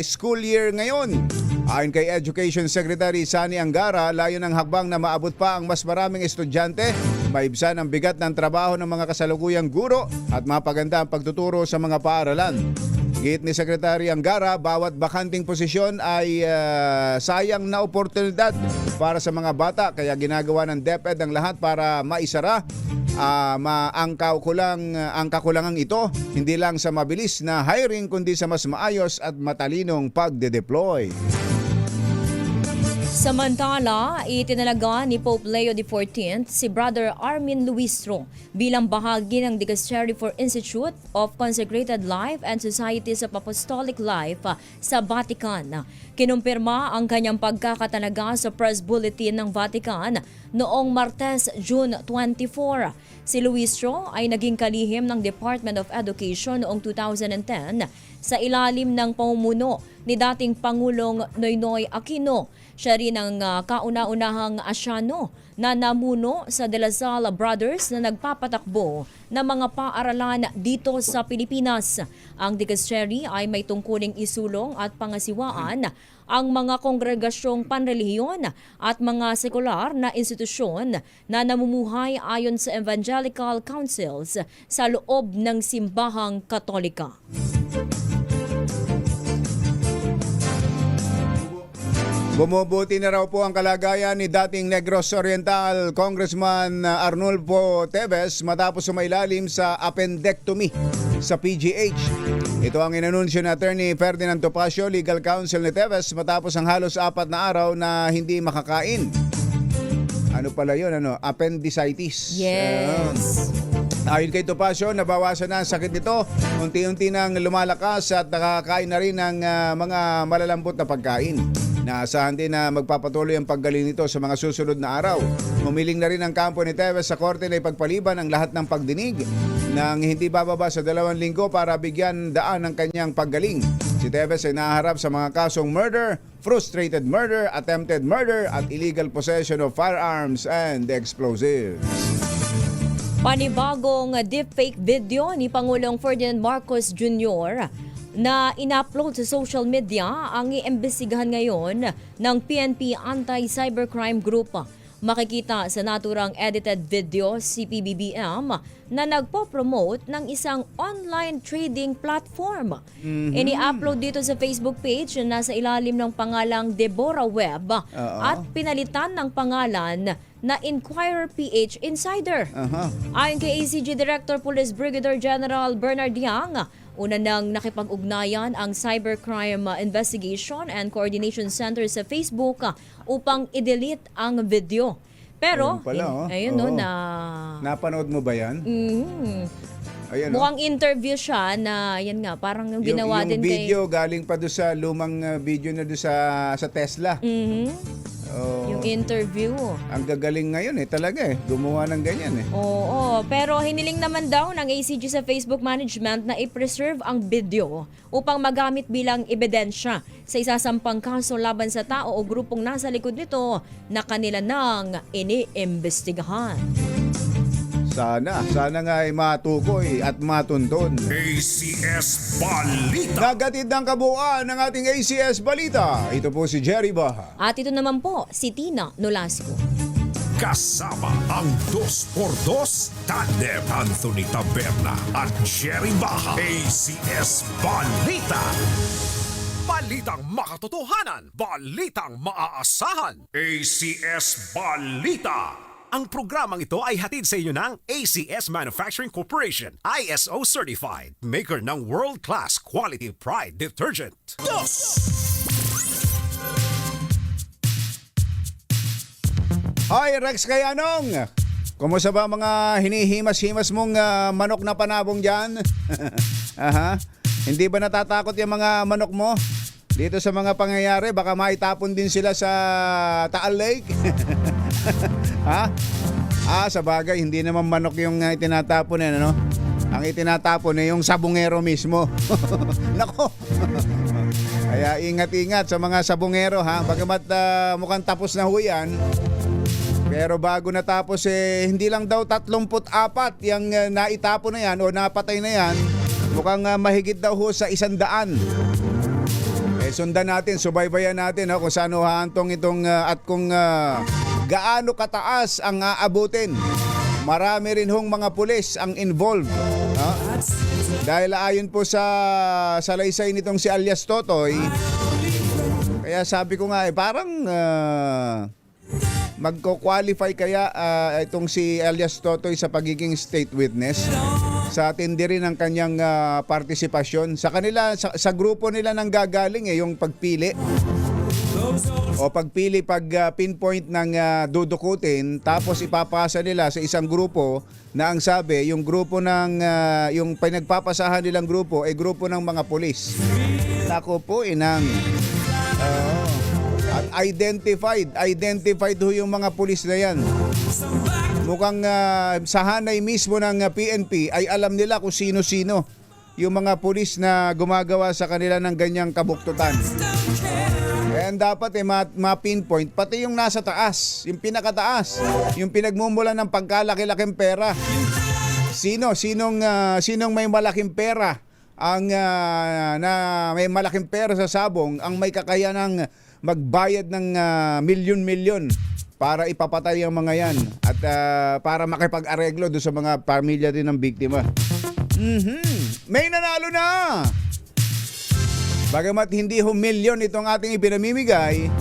Speaker 3: school year ngayon. Ayon kay Education Secretary Sani Angara, layo ng hakbang na maabot pa ang mas maraming estudyante, maibsan ang bigat ng trabaho ng mga kasalukuyang guro at mapaganda ang pagtuturo sa mga paaralan. Git ni Secretary Angara, bawat bakanting posisyon ay sayang na oportunidad para sa mga bata, kaya ginagawa ng DepEd ang lahat para maisara ang kakulangang ito, hindi lang sa mabilis na hiring kundi sa mas maayos at matalinong pagde-deploy.
Speaker 5: Samantala, itinalaga ni Pope Leo XIV si Brother Armin Luistro bilang bahagi ng Dicastery for Institute of Consecrated Life and Societies of Apostolic Life sa Vatican. Kinumpirma ang kanyang pagkakatalaga sa Press Bulletin ng Vatican noong Martes, June 24. Si Luistro ay naging kalihim ng Department of Education noong 2010 sa ilalim ng pamumuno ni dating Pangulong Noynoy Aquino. Siya rin ang kauna-unahang Asyano na namuno sa De La Salle Brothers na nagpapatakbo ng mga paaralan dito sa Pilipinas. Ang dicastery ay may tungkuling isulong at pangasiwaan ang mga kongregasyong panrelihiyon at mga sekular na institusyon na namumuhay ayon sa evangelical councils sa loob ng simbahang Katolika.
Speaker 3: Bumubuti na raw po ang kalagayan ni dating Negros Oriental Congressman Arnulfo Teves matapos sumailalim sa appendectomy sa PGH. Ito ang inanunsyo ni Attorney Ferdinand Topacio, Legal Counsel ni Teves, matapos ang halos 4 na araw na hindi makakain. Ano pala yun? Appendicitis.
Speaker 5: Yes.
Speaker 3: Ayon kay Topacio, nabawasan na ang sakit nito. Unti-unti nang lumalakas at nakakain na rin ng mga malalambot na pagkain. Naasahan din na magpapatuloy ang paggaling nito sa mga susunod na araw. Humiling na rin ang kampo ni Teves sa korte na ipagpaliban ang lahat ng pagdinig nang hindi bababa sa 2 linggo para bigyan daan ang kanyang paggaling. Si Teves ay naharap sa mga kasong murder, frustrated murder, attempted murder at illegal possession of firearms and explosives.
Speaker 5: Panibagong deepfake video ni Pangulong Ferdinand Marcos Jr. na in-upload sa social media ang iimbestigahan ngayon ng PNP Anti-Cybercrime Group. Makikita sa naturang edited video si PBBM na nagpo-promote ng isang online trading platform. Ini-upload dito sa Facebook page na nasa ilalim ng pangalang Deborah Web at pinalitan ng pangalan na Inquirer PH Insider. Ayon kay ACG Director Police Brigadier General Bernard Yang, una nang nakipag-ugnayan ang Cybercrime Investigation and Coordination Center sa Facebook upang i-delete ang video. Pero,
Speaker 3: napanood mo ba yan? Ayan,
Speaker 5: mukhang interview siya na, yan nga, parang yung ginawa din kay...
Speaker 3: Yung video galing pa doon sa lumang video na doon sa Tesla.
Speaker 5: Yung interview.
Speaker 3: Ang gagaling ngayon talaga gumawa ng ganyan
Speaker 5: Oo, pero hiniling naman daw ng ACG sa Facebook management na i-preserve ang video upang magamit bilang ebidensya sa isasampang kaso laban sa tao o grupong nasa likod nito na kanila nang iniimbestigahan.
Speaker 3: Sana nga ay matukoy at matuntun.
Speaker 1: ACS Balita.
Speaker 3: Nagatid ng kabuuan ng ating ACS Balita. Ito po si Jerry Baha.
Speaker 5: At ito naman po, si Tina Nolasco.
Speaker 1: Kasama ang 2x2 Tandem Anthony Taberna at Jerry Baha. ACS Balita. Balitang makatotohanan. Balitang maaasahan. ACS Balita. Ang programang ito ay hatid sa inyo ng ACS Manufacturing Corporation, ISO Certified, maker ng world-class quality pride detergent.
Speaker 3: Hi Rex Kayanong! Kumusta ba mga hinihimas-himas mong manok na panabong dyan? Hindi ba natatakot yung mga manok mo? Dito sa mga pangyayari, baka maitapon din sila sa Taal Lake. Ha? Sa bagay, hindi naman manok yung itinatapon Ang itinatapon ay yung sabungero mismo. Nako. Kaya ingat-ingat sa mga sabungero ha. Bagamat mukhang tapos na ho yan. Pero bago natapos hindi lang daw 34 yung naitapon na yan o napatay na yan. Mukhang mahigit daw ho sa 100. Sundan natin, subaybayan natin kung saan hahantong itong at kung gaano kataas ang aabutin. Marami rin hong mga pulis ang involved. Dahil ayon po sa salaysay nitong si alias Totoy, kaya sabi ko nga parang magko-qualify kaya itong si alias Totoy sa pagiging state witness sa tindi rin ng kanyang partisipasyon. Sa kanila, sa grupo nila nang gagaling yung pagpili. O pagpili pag pinpoint ng dudukutin, tapos ipapasa nila sa isang grupo na ang sabi, yung grupo ng yung pinagpapasahan nilang grupo ay grupo ng mga pulis. Nako po inang. At identified ho yung mga pulis na yan. Mukhang sa hanay mismo ng PNP ay alam nila kung sino-sino yung mga pulis na gumagawa sa kanila ng ganyang kabuktutan. Kaya dapat ma-pinpoint pati yung nasa taas, yung pinakataas, yung pinagmumulan ng pagkalaki-laking pera. Sinong may malaking pera ang na may malaking pera sa sabong ang may kakayanang magbayad ng milyon-milyon para ipapatay ang mga yan at para makipag-areglo doon sa mga pamilya din ng biktima. May nanalo na! Bagamat hindi ho milyon itong ating ipinamimigay,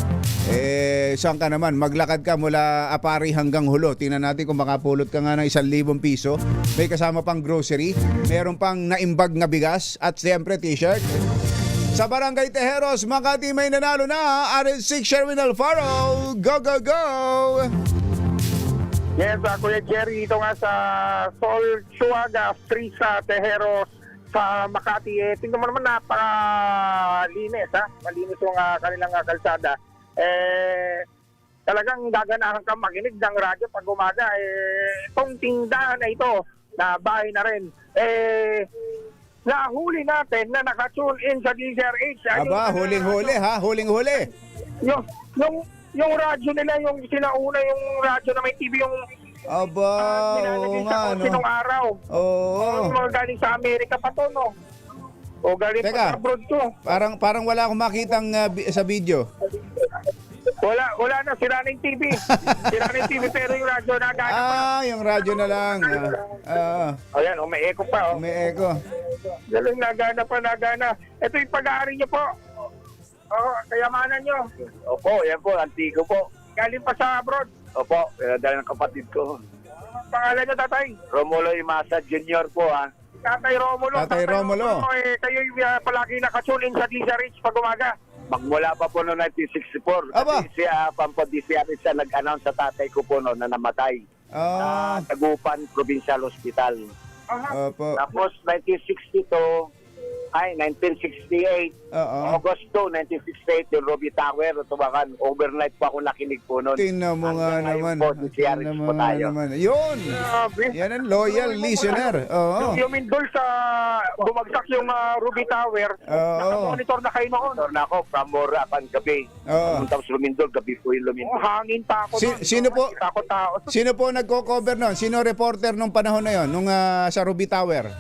Speaker 3: saan ka naman? Maglakad ka mula Apari hanggang Hulo. Tingnan natin kung makapulot ka nga ng 1,000 piso. May kasama pang grocery, meron pang naimbag na bigas at siyempre t-shirt. Sa Barangay Tejeros, Makati may nanalo na RN6 Sherwin Alfaro. Go, go, go!
Speaker 9: Yes, Kuya Jerry, ito nga sa Sol Chuaga Street sa Tejeros sa Makati. Tingnan mo naman napakalinis, malinis yung kanilang kalsada. Talagang gaganahan kang makinig ng radyo pag umaga. Itong tindahan na ito, na bahay na rin, nahuli natin na naka-tune in sa DZRH.
Speaker 3: Aba, huling-huli ha, huling-huli.
Speaker 9: Yung radyo nila, yung sinauna yung radyo na may TV yung
Speaker 3: aba, oo nga, no?
Speaker 9: Sinong araw.
Speaker 3: Oo.
Speaker 9: Mga galing sa Amerika pa to, no? O galing pa sa abroad to.
Speaker 3: Parang wala akong makitang sa video.
Speaker 9: Wala na, sira na yung TV. Sira na yung TV pero yung radyo nagana pa.
Speaker 3: Yung radyo na lang.
Speaker 9: Ayan, may echo pa.
Speaker 3: May echo.
Speaker 9: Galing nagana. Ito yung pag-aari nyo po. Kayamanan nyo.
Speaker 10: Opo, yan po, antigo po.
Speaker 9: Galing pa sa abroad.
Speaker 10: Opo, dahil ng kapatid ko.
Speaker 9: Pangalan nyo, tatay?
Speaker 10: Romulo Imasa Jr. po, ha?
Speaker 9: Tatay Romulo. Kayo yung palagi nakatune in sa DZRH pag umaga.
Speaker 10: Magmula pa po noong 1964.
Speaker 3: Aba.
Speaker 10: Kasi si Pampo DZRH siya nag-announce sa tatay ko po noon na namatay. Sa Tagupan Provincial Hospital.
Speaker 3: Opo.
Speaker 10: Tapos 1968, August 2, 1968, yung Ruby Tower, tumakan, overnight po ako nakinig po noon.
Speaker 3: Tingnan mo nga naman.
Speaker 10: Tingnan mo nga naman.
Speaker 3: Yun! Yan ang loyal listener. Oo.
Speaker 9: Yung Mindol sa bumagsak yung Ruby Tower, naka-monitor na kayo noon.
Speaker 10: Monitor na ako from Morapan gabi. Pumunta ko sa Lumindol, gabi po yung Lumindol.
Speaker 9: Hangin pa ako noon.
Speaker 3: Sino po nagko-cover noon? Sino reporter nung panahon na yon, nung sa Ruby Tower?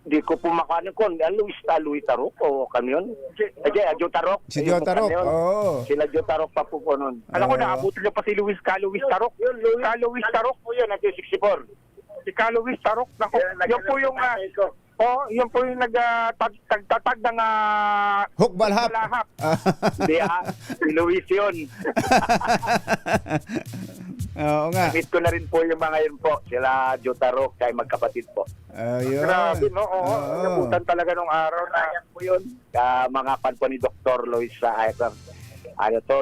Speaker 10: Hindi ko po makanin ko. Louis Tarok o kami yun? Joe Tarok.
Speaker 3: Si Joe Tarok, oo.
Speaker 10: Sila Joe Tarok pa po noon.
Speaker 9: Alam ko, naabutin niyo pa si Louis Tarok. Louis Tarok
Speaker 10: po yun, 1964.
Speaker 9: Si Louis Tarok. Yun po yung... yun po yung nagtatag ng
Speaker 3: Hukbalhap.
Speaker 10: Hindi si Luis yun.
Speaker 3: Oo nga.
Speaker 10: Meet ko na rin po yung mga yun po. Sila Joe Tarok, kaya magkapatid po.
Speaker 3: Ayun.
Speaker 9: Grabe, no? Nabutan talaga nung araw na yan po yun.
Speaker 10: Mga pan po ni Dr. Lois sa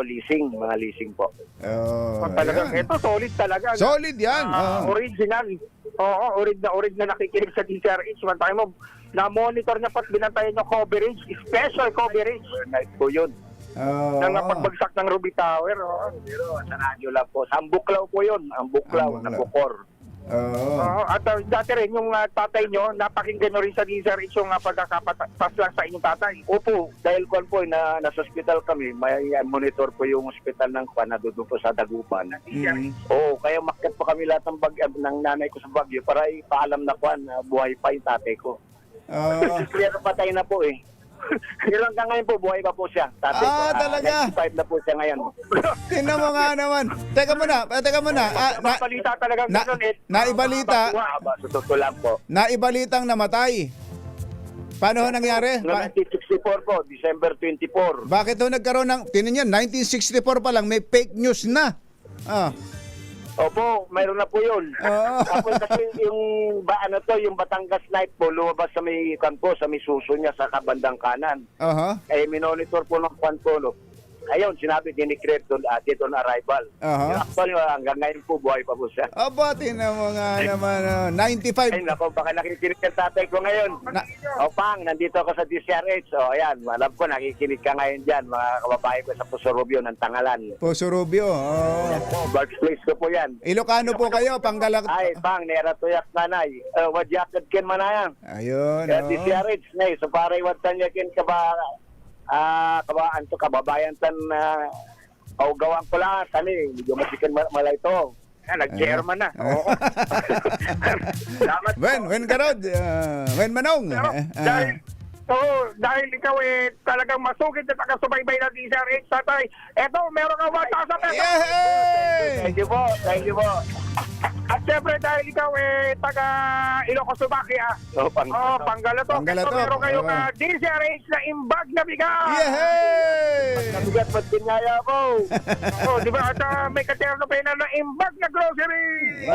Speaker 10: leasing, mga leasing po.
Speaker 9: Talagang ito, solid talaga.
Speaker 3: Solid yan.
Speaker 9: Original. Oo, orig na nakikinig sa DZRH. One time mo, na-monitor niya pat binantayan yung coverage, special coverage.
Speaker 10: Night po yun.
Speaker 9: Nang pagbagsak ng Ruby Tower.
Speaker 10: Pero sa radyo lang po. Sa Ambuklaw po yun. Ambuklaw, na Bukor.
Speaker 9: At dati rin yung tatay nyo, napakinggan nyo rin sa DZRH yung pagkakapas lang sa inyong tatay.
Speaker 10: Opo, dahil kwan po, nasa hospital kami, may monitor po yung hospital ng kwan na doon po sa Dagupan. Oo, kaya makyat po kami lahat ng nanay ko sa Baguio para ipaalam na kwan, buhay pa yung tatay ko. Clear patay na po eh. Pero hanggang ngayon po, buhay pa po siya. Tatay ko,
Speaker 3: talaga?
Speaker 10: 95 na po siya ngayon.
Speaker 3: Tingnan mo nga naman. Teka muna.
Speaker 9: Balita talaga
Speaker 3: Naibalita.
Speaker 10: Sa totoo lang po.
Speaker 3: Naibalitang namatay. Paano ho nangyari?
Speaker 10: Noong 1964 po, December 24.
Speaker 3: Bakit ho nagkaroon ng, tinan yan, 1964 pa lang, may fake news na.
Speaker 10: Opo, mayroon na po yun. Tapos kasi yung Batangas Night po, lumabas sa may kanpo, sa may suso niya sa kabandang kanan. Minonitor po ng kanpo, no. Ayun, sinabi, dinicrate doon, dead on arrival. Actually, hanggang ngayon po, buhay pa po siya.
Speaker 3: Tingnan mo nga naman, 95.
Speaker 10: Ay, nako, baka nakikinig ang tatay ko ngayon. Pang, nandito ako sa DCRH. Ayan, alam ko, nakikinig ka ngayon dyan, mga kababae ko sa Puso Rubio ng Tangalan.
Speaker 3: Puso Rubio,
Speaker 10: Birthplace ko po yan.
Speaker 3: Ilocano po kayo, Panggalak.
Speaker 10: Ay, Pang, nera tuyak nanay. Wadyakat ken manayang.
Speaker 3: Ayun,
Speaker 10: DCRH, nay, so paray watan yakin ka ba, kabaan to, kababayan tan, gawang ko lang, kami, medyo masikan malay to.
Speaker 9: Nag-chairman na.
Speaker 10: Salamat po.
Speaker 3: Wen Karod, Wen Manong.
Speaker 9: Dahil ikaw talagang masugid na taga-subaybay na DZRH, tatay. Eto, meron ka 1,000 pesos.
Speaker 3: Yay!
Speaker 10: Thank you po.
Speaker 9: At syempre dahil ikaw taga Ilocos Subakia. Panggala to. Ito meron kayong DZRH na imbag na bigas.
Speaker 3: Yay!
Speaker 10: Nabigat pa din ngaya po.
Speaker 9: Di ba? At may katerno pena na imbag na grocery.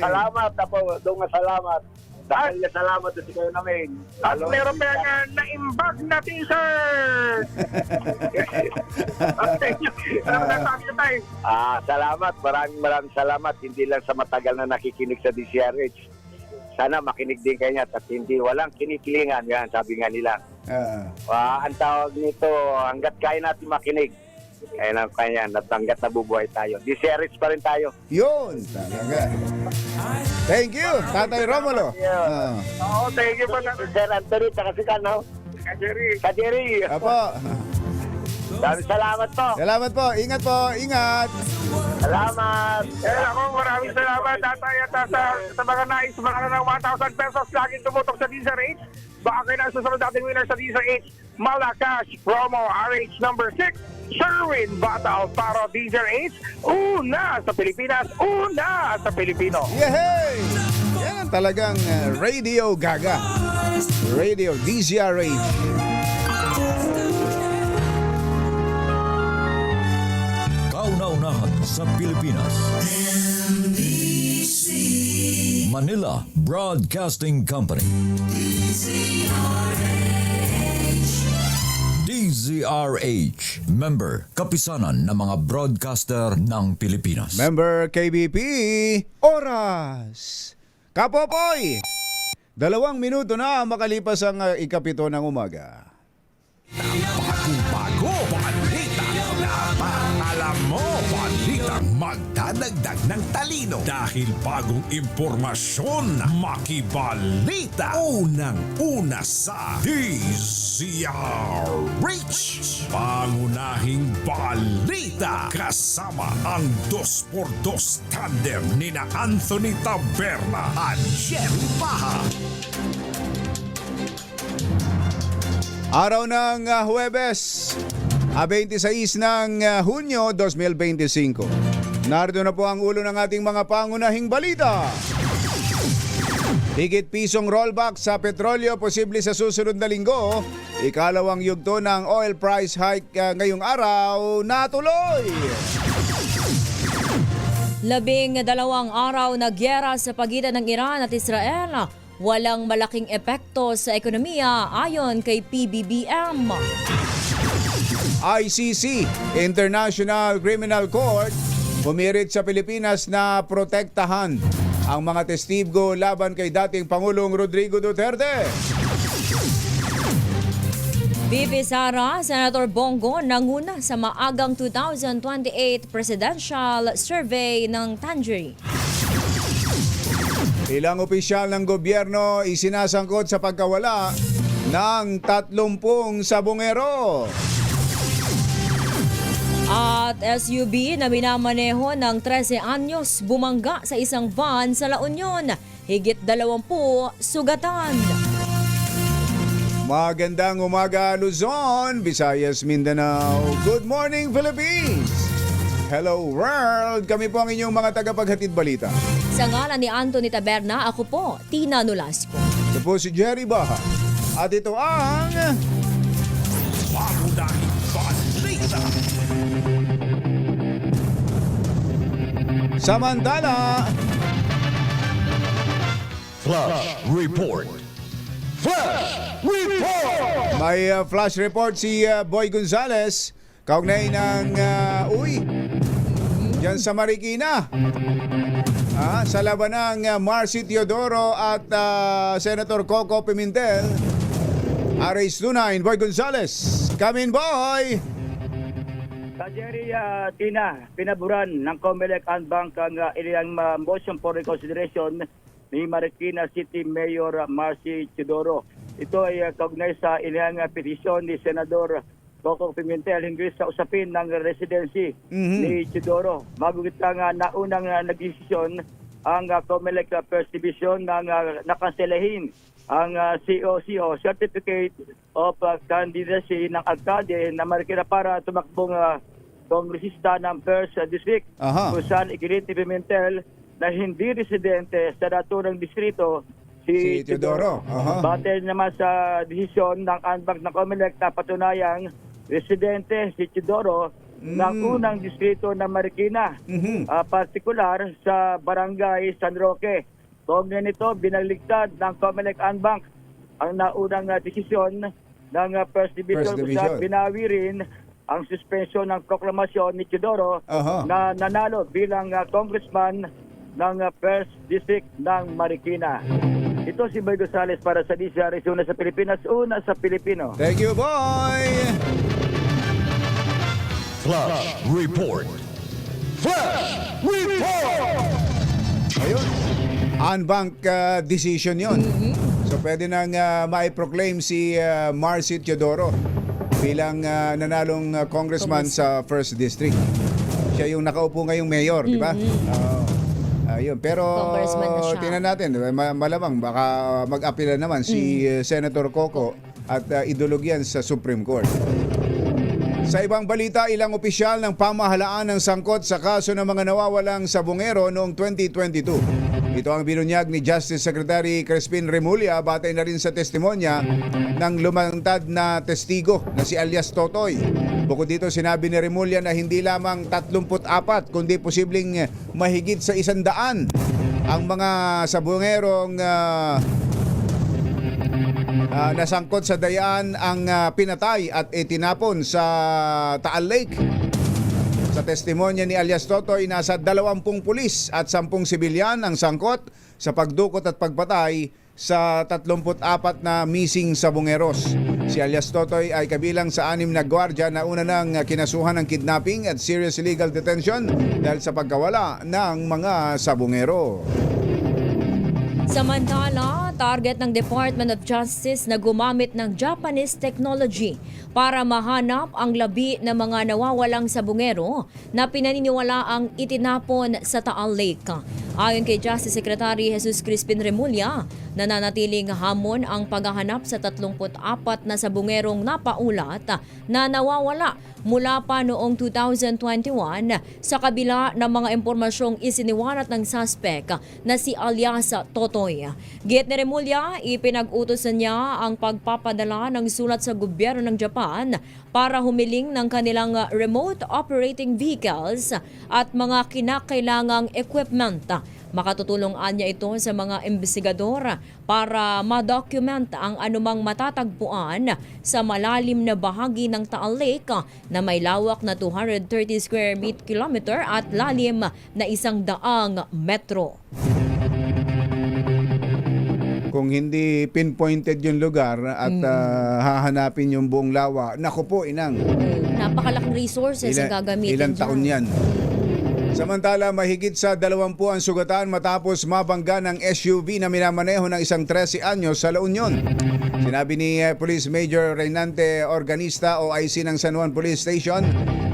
Speaker 10: Salamat po. Doon nga salamat. Dahil salamat sa kayo namin.
Speaker 9: At meron pa yan na-imbag na t-shirt.
Speaker 10: Salamat. Maraming salamat. Hindi lang sa matagal na nakikinig sa DCRH. Sana makinig din kayo at hindi walang kinikilingan. Yan, sabi nga nila. Ang tawag nito, hanggat kaya natin makinig. Kaya na kanya, hanggat nabubuhay tayo. DCRH pa rin tayo.
Speaker 3: Yun, talaga. Thank you, Tatay Romulo.
Speaker 9: Thank you po.
Speaker 10: Sir Anthony, si Kano. Kadiri.
Speaker 3: Apo.
Speaker 10: Salamat po.
Speaker 3: Salamat po. Ingat po. Ingat.
Speaker 10: Salamat.
Speaker 9: Maraming salamat, tatay. At sa mga nais, mga ng 1,000 pesos, laging tumutok sa DZRH. Baka kayo na susunod nating winner sa DZRH. Malacash Promo RH number 6. Sherwin Bata Alfaro DZRH. Una sa Pilipinas, una sa Pilipino.
Speaker 3: Yehey! Yan ang talagang Radio Gaga. Radio DZRH.
Speaker 2: Kauna-unahan sa Pilipinas. Manila Broadcasting Company. DZRH. Member, kapisanan ng mga broadcaster ng Pilipinas.
Speaker 3: Member KBP, oras. Kapopoy! 2 minuto na makalipas ang ikapito ng umaga.
Speaker 1: Bago, balita na alam mo, balitang magdadagdag ng talino. Dahil bagong impormasyon, makibalita. Unang-una sa DZRH. Pangunahing balita. Kasama ang 2x2 tandem nina Anthony Taberna at Jerry Paha.
Speaker 3: Araw ng Huwebes, 26 ng Hunyo 2025. Narito na po ang ulo ng ating mga pangunahing balita. Higit pisong rollback sa petrolyo posible sa susunod na linggo. Ikalawang yugto ng oil price hike ngayong araw natuloy.
Speaker 5: 12 araw na gyera sa pagitan ng Iran at Israel. Walang malaking epekto sa ekonomiya ayon kay PBBM.
Speaker 3: ICC, International Criminal Court, pumirit sa Pilipinas na protektahan ang mga testigo laban kay dating Pangulong Rodrigo Duterte.
Speaker 5: VP Sara, Senator Bongo nanguna sa maagang 2028 presidential survey ng Tangerine.
Speaker 3: Ilang opisyal ng gobyerno isinasangkot sa pagkawala ng 30 sabongero.
Speaker 5: At SUV na minamaneho ng 13 anyos bumangga sa isang van sa La Union. Higit 20 sugatan.
Speaker 3: Magandang umaga Luzon, Visayas, Mindanao. Good morning Philippines! Hello world! Kami po ang inyong mga tagapaghatid balita.
Speaker 5: Sa ngalan ni Anthony Taberna, ako po, Tina Nolasco.
Speaker 3: Ito po si Jerry Baha. At ito ang...
Speaker 1: Pangunahing balita.
Speaker 3: Samantala,
Speaker 2: Flash Report.
Speaker 3: may flash report si Boy Gonzales kaugnay ng yan sa Marikina. Sa laban ng Marcy Teodoro at Senator Coco Pimentel. RH29, Boy Gonzales. Come in, boy!
Speaker 10: Sa Jerry, Tina, pinaburan ng COMELEC and Bank ang ilang motion for reconsideration ni Marikina City Mayor Marcy Teodoro. Ito ay kaugnay sa ilang petisyon ni Senador Coco Pimentel hinggil sa usapin ng residency ni Teodoro. Magulit nga naunang nagdesisyon ang COMELEC First Division ng nakanselahin ang COCO, Certificate of Candidacy ng Alcalde na Marikina para tumakbong kongresista ng First District. Kung saan ikinit ni Pimentel na hindi residente sa naturang distrito si Teodoro. Batay naman sa desisyon ng ANBAC ng COMELEC na patunayang residente si Teodoro ng unang distrito ng Marikina, partikular sa Barangay San Roque. Kaugnay nito, binaligtad ng COMELEC ANBAC ang naunang desisyon ng First Division kung saan binawi rin ang suspension ng proklamasyon ni Teodoro na nanalo bilang congressman ng First District ng Marikina. Ito si Boy Gonzales para sa DCRS, una sa Pilipinas, una sa Pilipino.
Speaker 3: Thank you, boy!
Speaker 2: Flash Report.
Speaker 3: Ayun. Unbank decision yon. So pwede nang ma-proclaim si Marcy Teodoro bilang nanalong congressman sa First District. Siya yung nakaupo ngayong mayor, di ba? Ayun. Pero
Speaker 5: Congressman na siya.
Speaker 3: tingnan natin, malamang baka mag-apila naman si Senator Coco at idulog yan sa Supreme Court. Sa ibang balita, ilang opisyal ng pamahalaan ng sangkot sa kaso ng mga nawawalang sabongero noong 2022. Ito ang binunyag ni Justice Secretary Crispin Remulla batay na rin sa testimonya ng lumantad na testigo na si alias Totoy. Bukod dito, sinabi ni Remulla na hindi lamang 34 kundi posibleng mahigit sa 100 ang mga sabongerong nasangkot sa dayaan ang pinatay at itinapon sa Taal Lake. Sa testimonya ni alias Totoy, nasa 20 pulis at 10 sibilyan ang sangkot sa pagdukot at pagpatay sa 34 na missing sabongeros. Si alias Totoy ay kabilang sa 6 na gwardiya na una nang kinasuhan ng kidnapping at serious illegal detention dahil sa pagkawala ng mga sabongero.
Speaker 5: Samantala, target ng Department of Justice na gumamit ng Japanese technology para mahanap ang labi ng mga nawawalang sabongero na pinaniniwalaang itinapon sa Taal Lake. Ayon kay Justice Secretary Jesus Crispin Remulla, nananatiling hamon ang paghahanap sa 34 na sabongerong napaulat na nawawala mula pa noong 2021 sa kabila ng mga impormasyong isiniwalat ng suspect na si alias Totoy. Giit ni Remulla, ipinag-utos niya ang pagpapadala ng sulat sa gobyerno ng Japan para humiling ng kanilang remote operating vehicles at mga kinakailangang equipment. Makatutulong niya ito sa mga investigador para ma-document ang anumang matatagpuan sa malalim na bahagi ng Taal Lake na may lawak na 230 square kilometer at lalim na 100 metro.
Speaker 3: Kung hindi pinpointed yung lugar at hahanapin yung buong lawa, naku po, inang.
Speaker 5: Napakalaking resources ang gagamitin
Speaker 3: Ilang
Speaker 5: dyan.
Speaker 3: taon yan. Samantala, mahigit sa 20 ang sugatan matapos mabangga ng SUV na minamaneho ng isang 13 anyos sa La Union. Sinabi ni Police Major Reynante Organista OIC ng San Juan Police Station,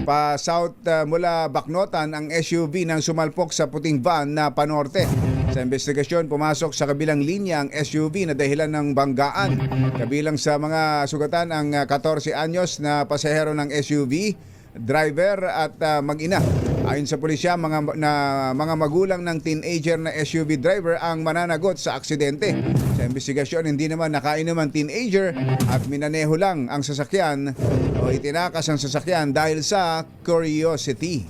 Speaker 3: pa south mula Baknotan ang SUV nang sumalpok sa puting van na panorte. Sa investigasyon, pumasok sa kabilang linya ang SUV na dahilan ng banggaan. Kabilang sa mga sugatan ang 14 anyos na pasahero ng SUV, driver at mag-ina. Ayon sa pulisya, mga magulang ng teenager na SUV driver ang mananagot sa aksidente. Sa investigasyon, hindi naman nakainom ang teenager at minaneho lang ang sasakyan o itinakas ang sasakyan dahil sa curiosity.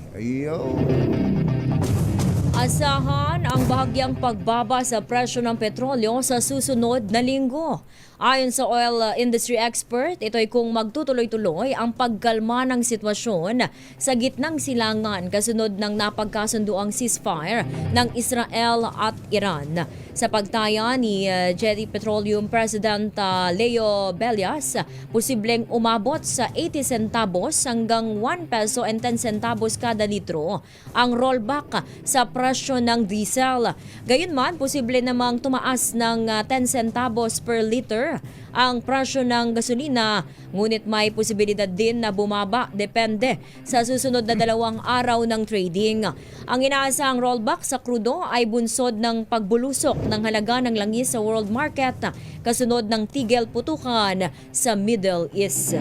Speaker 5: Asahan ang bahagyang pagbaba sa presyo ng petrolyo sa susunod na linggo. Ayon sa oil industry expert, ito'y kung magtutuloy-tuloy ang pagkalma ng sitwasyon sa gitnang silangan kasunod ng napagkasunduang ceasefire ng Israel at Iran. Sa pagtaya ni Jetty Petroleum President Leo Bellas, posibleng umabot sa 80 centavos hanggang 1 peso and 10 centavos kada litro ang rollback sa presyo ng diesel. Gayunman, posible namang tumaas ng 10 centavos per liter ang presyo ng gasolina, ngunit may posibilidad din na bumaba depende sa susunod na 2 araw ng trading. Ang inaasahang rollback sa krudo ay bunsod ng pagbulusok ng halaga ng langis sa world market kasunod ng tigil putukan sa Middle East.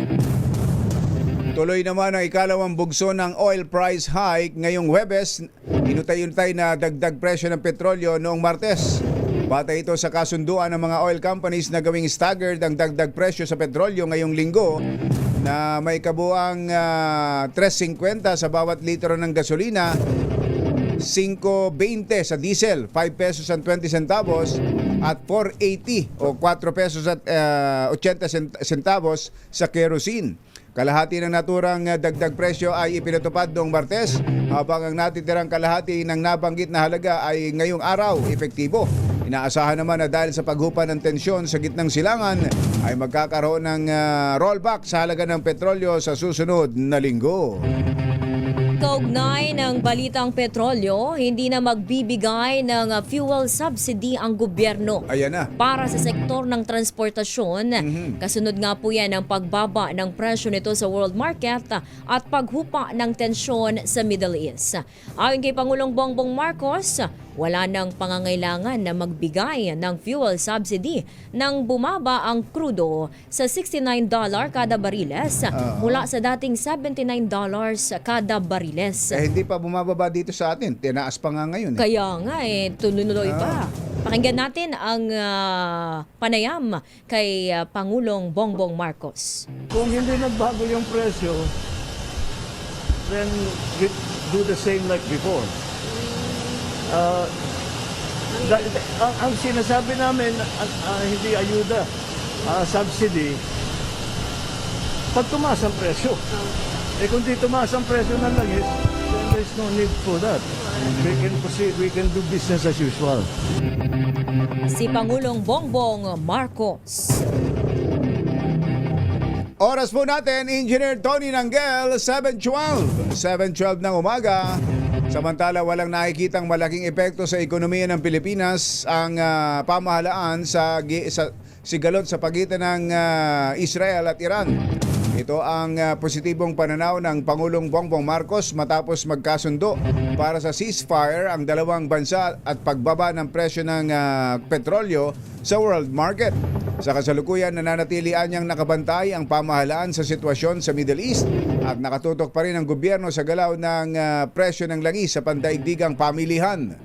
Speaker 3: Tuloy naman ang ikalawang bugso ng oil price hike ngayong Huwebes. Inutay-untay na dagdag presyo ng petrolyo noong Martes. Batay ito sa kasunduan ng mga oil companies na gawing staggered ang dagdag presyo sa petrolyo ngayong linggo na may kabuang 3.50 sa bawat litro ng gasolina, 5.20 sa diesel, 5 pesos and 20 centavos at 4.80 o 4 pesos at 80 centavos sa kerosene. Kalahati ng naturang dagdag presyo ay ipinatupad noong Martes, habang ang natitirang kalahati ng nabanggit na halaga ay ngayong araw epektibo. Inaasahan naman na dahil sa paghupa ng tensyon sa gitnang silangan ay magkakaroon ng rollback sa halaga ng petrolyo sa susunod na linggo.
Speaker 5: Kaugnay ng balitang petrolyo, hindi na magbibigay ng fuel subsidy ang gobyerno
Speaker 3: Ayan na.
Speaker 5: para sa sektor ng transportasyon. Kasunod nga po yan ang pagbaba ng presyo nito sa world market at paghupa ng tensyon sa Middle East. Ayon kay Pangulong Bongbong Marcos, wala nang pangangailangan na magbigay ng fuel subsidy nang bumaba ang krudo sa $69 kada bariles mula sa dating $79 kada bariles.
Speaker 3: Hindi pa bumababa dito sa atin. Tinaas pa nga ngayon.
Speaker 5: Kaya nga tuloy pa. Pakinggan natin ang panayam kay Pangulong Bongbong Marcos.
Speaker 6: Kung hindi nagbago yung presyo, then do the same like before. Ang sinasabi namin, hindi ayuda, subsidy, pag tumaas ang presyo. Kung di tumaas ang presyo ng langis, then there's no need for that. We can proceed, we can do business as usual.
Speaker 5: Si Pangulong Bongbong Marcos.
Speaker 3: Oras po natin, Engineer Tony Nanggel, 7:12. 7:12 ng umaga. Samantala, walang nakikitang malaking epekto sa ekonomiya ng Pilipinas ang pamahalaan sa sigalot sa pagitan ng Israel at Iran. Ito ang positibong pananaw ng Pangulong Bongbong Marcos matapos magkasundo para sa ceasefire ang dalawang bansa at pagbaba ng presyo ng petrolyo sa world market. Sa kasalukuyan, nananatilian niyang nakabantay ang pamahalaan sa sitwasyon sa Middle East at nakatutok pa rin ang gobyerno sa galaw ng presyo ng langis sa pandaigdigang pamilihan.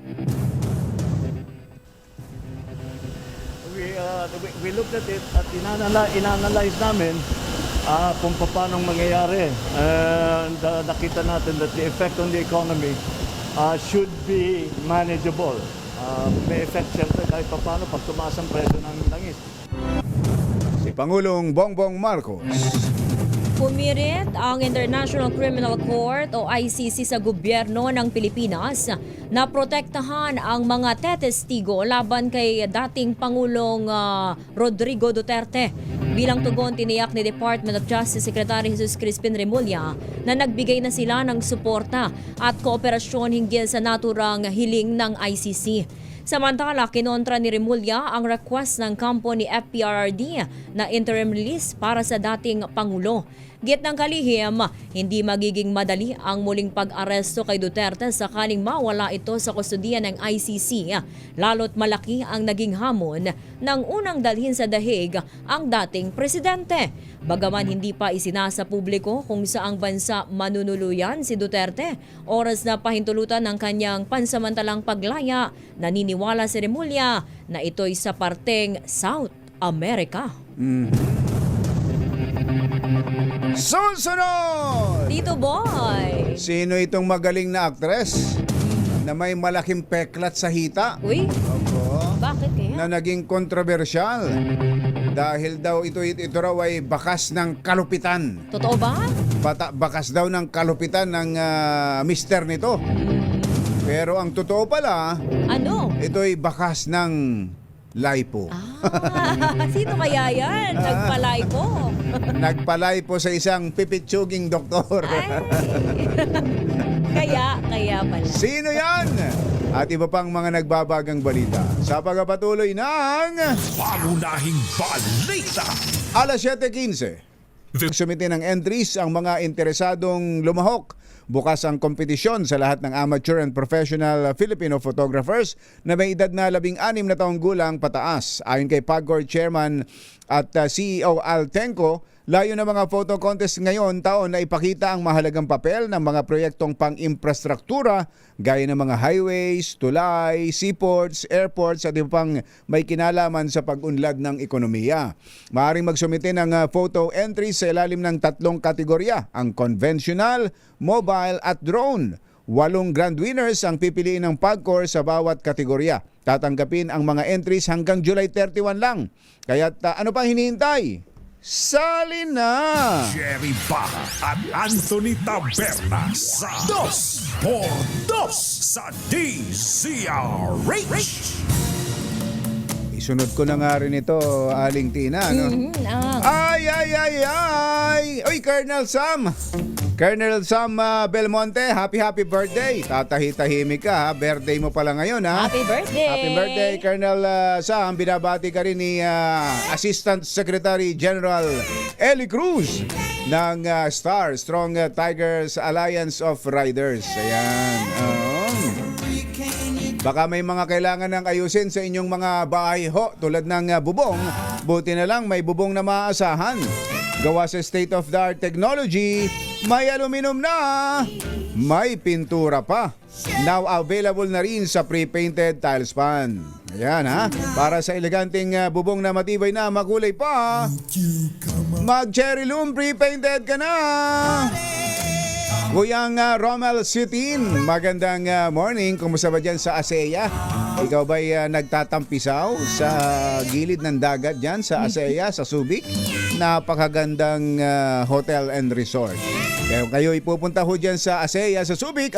Speaker 6: We looked at it at inanalyze namin kung paano mangyayari. And nakita natin that the effect on the economy should be manageable. May effect siyempre kahit paano pag tumaas ang presyo ng langis.
Speaker 3: Si Pangulong Bongbong Marcos.
Speaker 5: Pumirit ang International Criminal Court o ICC sa gobyerno ng Pilipinas na protektahan ang mga tetestigo laban kay dating Pangulong Rodrigo Duterte. Bilang tugon, tiniyak ni Department of Justice Secretary Jesus Crispin Remulla na nagbigay na sila ng suporta at kooperasyon hinggil sa naturang hiling ng ICC. Samantala, kinontra ni Remulla ang request ng kampo ni FPRRD na interim release para sa dating Pangulo. Git ng kalihim, hindi magiging madali ang muling pag-aresto kay Duterte sakaling mawala ito sa kustudiya ng ICC, lalo't malaki ang naging hamon ng unang dalhin sa dahig ang dating presidente. Bagaman hindi pa isinasa publiko kung saang bansa manunuluyan si Duterte, oras na pahintulutan ng kanyang pansamantalang paglaya, naniniwala si Remulla na ito'y sa parteng South America.
Speaker 3: Susunod!
Speaker 5: Tito Boy!
Speaker 3: Sino itong magaling na aktres na may malaking peklat sa hita?
Speaker 5: Uy,
Speaker 3: Opo.
Speaker 5: bakit kaya?
Speaker 3: Na naging kontrobersyal dahil daw ito raw ay bakas ng kalupitan.
Speaker 5: Totoo ba?
Speaker 3: Bakas daw ng kalupitan ng mister nito. Pero ang totoo pala,
Speaker 5: Ano?
Speaker 3: ito'y bakas ng lipo.
Speaker 5: Sino kaya yan? Nagpalay po.
Speaker 3: Nagpalay po sa isang pipitsuging doktor.
Speaker 5: Kaya pala.
Speaker 3: Sino yan? At iba pang mga nagbabagang balita sa pagpapatuloy ng
Speaker 1: Pangunahing balita.
Speaker 3: alas 7:15. Sumite ng entries ang mga interesadong lumahok. Bukas ang kompetisyon sa lahat ng amateur and professional Filipino photographers na may edad na 16 na taong gulang pataas. Ayon kay PAGCOR Chairman at CEO Al Tenco, layo ng mga photo contest ngayon taon na ipakita ang mahalagang papel ng mga proyektong pang-infrastruktura gaya ng mga highways, tulay, seaports, airports at iba pang may kinalaman sa pag-unlad ng ekonomiya. Maaaring magsumite ng photo entries sa ilalim ng 3 kategorya, ang conventional, mobile at drone. 8 grand winners ang pipiliin ng PAGCOR sa bawat kategorya. Tatanggapin ang mga entries hanggang July 31 lang. Kaya't ano pang hinihintay? Sali na!
Speaker 1: Jerry Baja at Anthony Taberna sa 2x2 sa DZRH.
Speaker 3: Isunod ko na nga rin ito, Aling Tina. No? Ay! Oy, Colonel Sam! Colonel Sam Belmonte, happy birthday. Tatahi-tahimik ka, ha? Birthday mo pala ngayon, ha?
Speaker 5: Happy birthday!
Speaker 3: Happy birthday, Colonel Sam. Binabati ka rin ni Assistant Secretary General Eli Cruz ng STAR, Strong Tigers Alliance of Riders. Ayan. Baka may mga kailangan ng ayusin sa inyong mga bahay ho, tulad ng bubong. Buti na lang may bubong na maaasahan. Gawa sa state-of-the-art technology, may aluminum na, may pintura pa. Now available na rin sa pre-painted tile span. Ayan, ha, para sa eleganteng bubong na matibay na makulay pa. Mag-cherry loom pre-painted ka na. Kuyang Romel Sitin, magandang morning. Kumusta ba dyan sa ASEA? Ikaw ba'y nagtatampisaw sa gilid ng dagat dyan sa ASEA, sa Subic? Napakagandang hotel and resort. Kaya kayo ipupunta ho dyan sa ASEA, sa Subic,